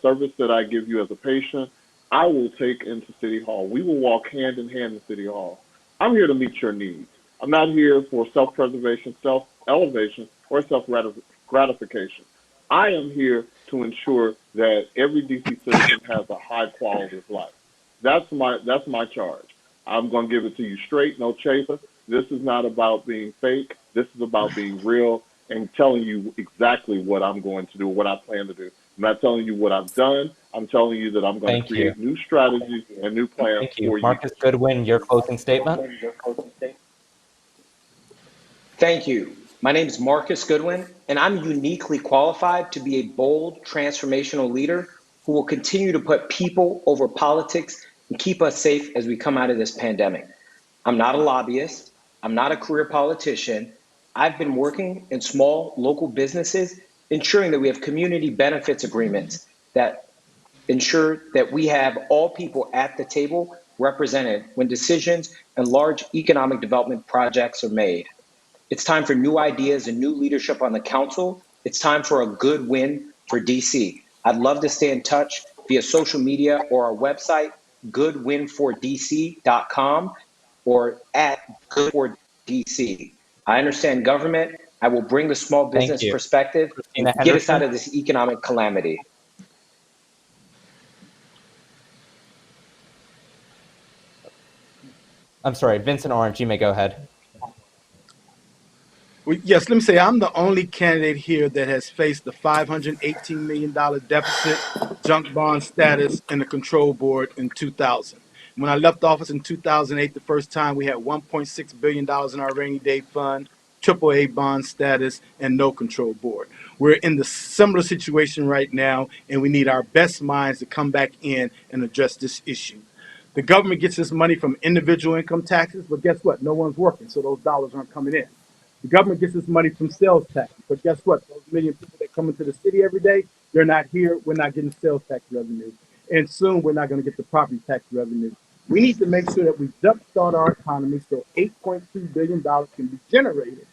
service that I give you as a patient, I will take into City Hall. We will walk hand in hand in City Hall. I'm here to meet your needs. I'm not here for self-preservation, self-elevation, or self-gratification. I am here to ensure that every DC citizen has a high quality of life. That's my charge. I'm going to give it to you straight, no chaser. This is not about being fake. This is about being real and telling you exactly what I'm going to do, what I plan to do. I'm not telling you what I've done. I'm telling you that I'm going to create new strategies and new plans for you. Marcus Goodwin, your closing statement. Thank you. My name is Marcus Goodwin, and I'm uniquely qualified to be a bold, transformational leader who will continue to put people over politics and keep us safe as we come out of this pandemic. I'm not a lobbyist. I'm not a career politician. I've been working in small local businesses, ensuring that we have community benefits agreements that ensure that we have all people at the table represented when decisions and large economic development projects are made. It's time for new ideas and new leadership on the council. It's time for a good win for DC. I'd love to stay in touch via social media or our website, goodwinfordc.com or at goodwinfordc. I understand government. I will bring the small Thank business you. perspective Christina and get us out Henderson? of this economic calamity. I'm sorry, Vincent Orange, you may go ahead. Well, yes, let me say I'm the only candidate here that has faced the $518 million deficit, junk bond status, and the control board in 2000. When I left office in 2008, the first time, we had $1.6 billion in our rainy day fund, AAA bond status, and no control board. We're in the similar situation right now, and we need our best minds to come back in and address this issue. The government gets this money from individual income taxes, but guess what? No one's working, so those dollars aren't coming in. The government gets its money from sales tax, but guess what? Those million people that come into the city every day, they're not here. We're not getting sales tax revenue. And soon we're not going to get the property tax revenue. We need to make sure that we jumpstart our economy so $8.2 billion can be generated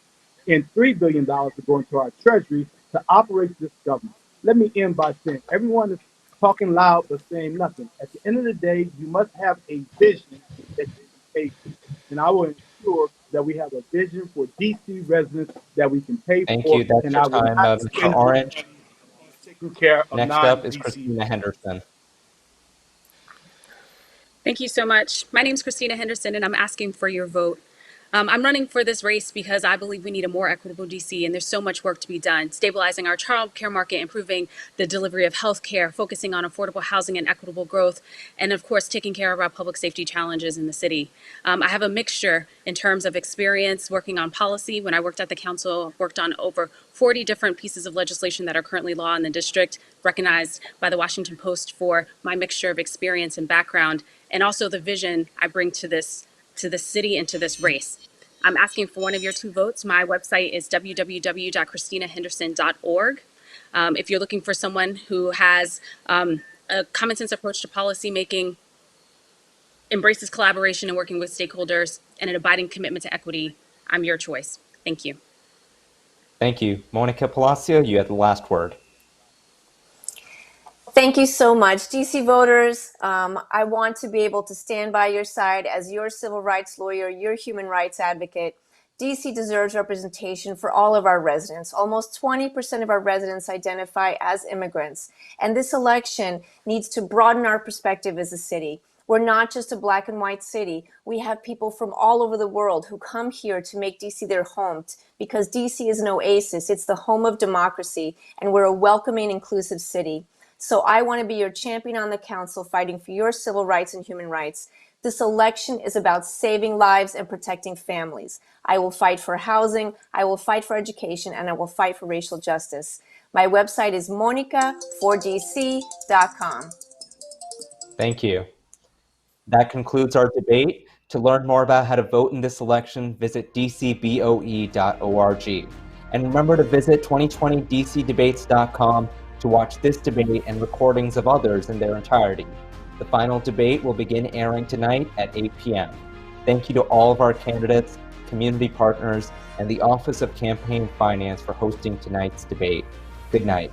and $3 billion to go into our treasury to operate this government. Let me end by saying everyone is talking loud but saying nothing. At the end of the day, you must have a vision that you can pay for. And I will ensure that we have a vision for DC residents that we can pay Thank for, you. That's and your I will time, not Mr. spend this Orange. money on taking care of Next up is non-DC Christina residents. Henderson. Thank you so much. My name is Christina Henderson, and I'm asking for your vote. I'm running for this race because I believe we need a more equitable DC, and there's so much work to be done. Stabilizing our child care market, improving the delivery of health care, focusing on affordable housing and equitable growth, and of course, taking care of our public safety challenges in the city. I have a mixture in terms of experience working on policy. When I worked at the council, I've worked on over 40 different pieces of legislation that are currently law in the district, recognized by the Washington Post for my mixture of experience and background, and also the vision I bring to this city and to this race. I'm asking for one of your two votes. My website is www.christinahenderson.org. If you're looking for someone who has a common sense approach to policymaking, embraces collaboration and working with stakeholders, and an abiding commitment to equity, I'm your choice. Thank you. Thank you. Monica Palacio, you have the last word. Thank you so much. DC voters, I want to be able to stand by your side as your civil rights lawyer, your human rights advocate. DC deserves representation for all of our residents. Almost 20% of our residents identify as immigrants. And this election needs to broaden our perspective as a city. We're not just a black and white city. We have people from all over the world who come here to make DC their home because DC is an oasis. It's the home of democracy, and we're a welcoming, inclusive city. So I want to be your champion on the council, fighting for your civil rights and human rights. This election is about saving lives and protecting families. I will fight for housing, I will fight for education, and I will fight for racial justice. My website is monicafordc.com. Thank you. That concludes our debate. To learn more about how to vote in this election, visit dcboe.org. And remember to visit 2020dcdebates.com to watch this debate and recordings of others in their entirety. The final debate will begin airing tonight at 8 p.m. Thank you to all of our candidates, community partners, and the Office of Campaign Finance for hosting tonight's debate. Good night.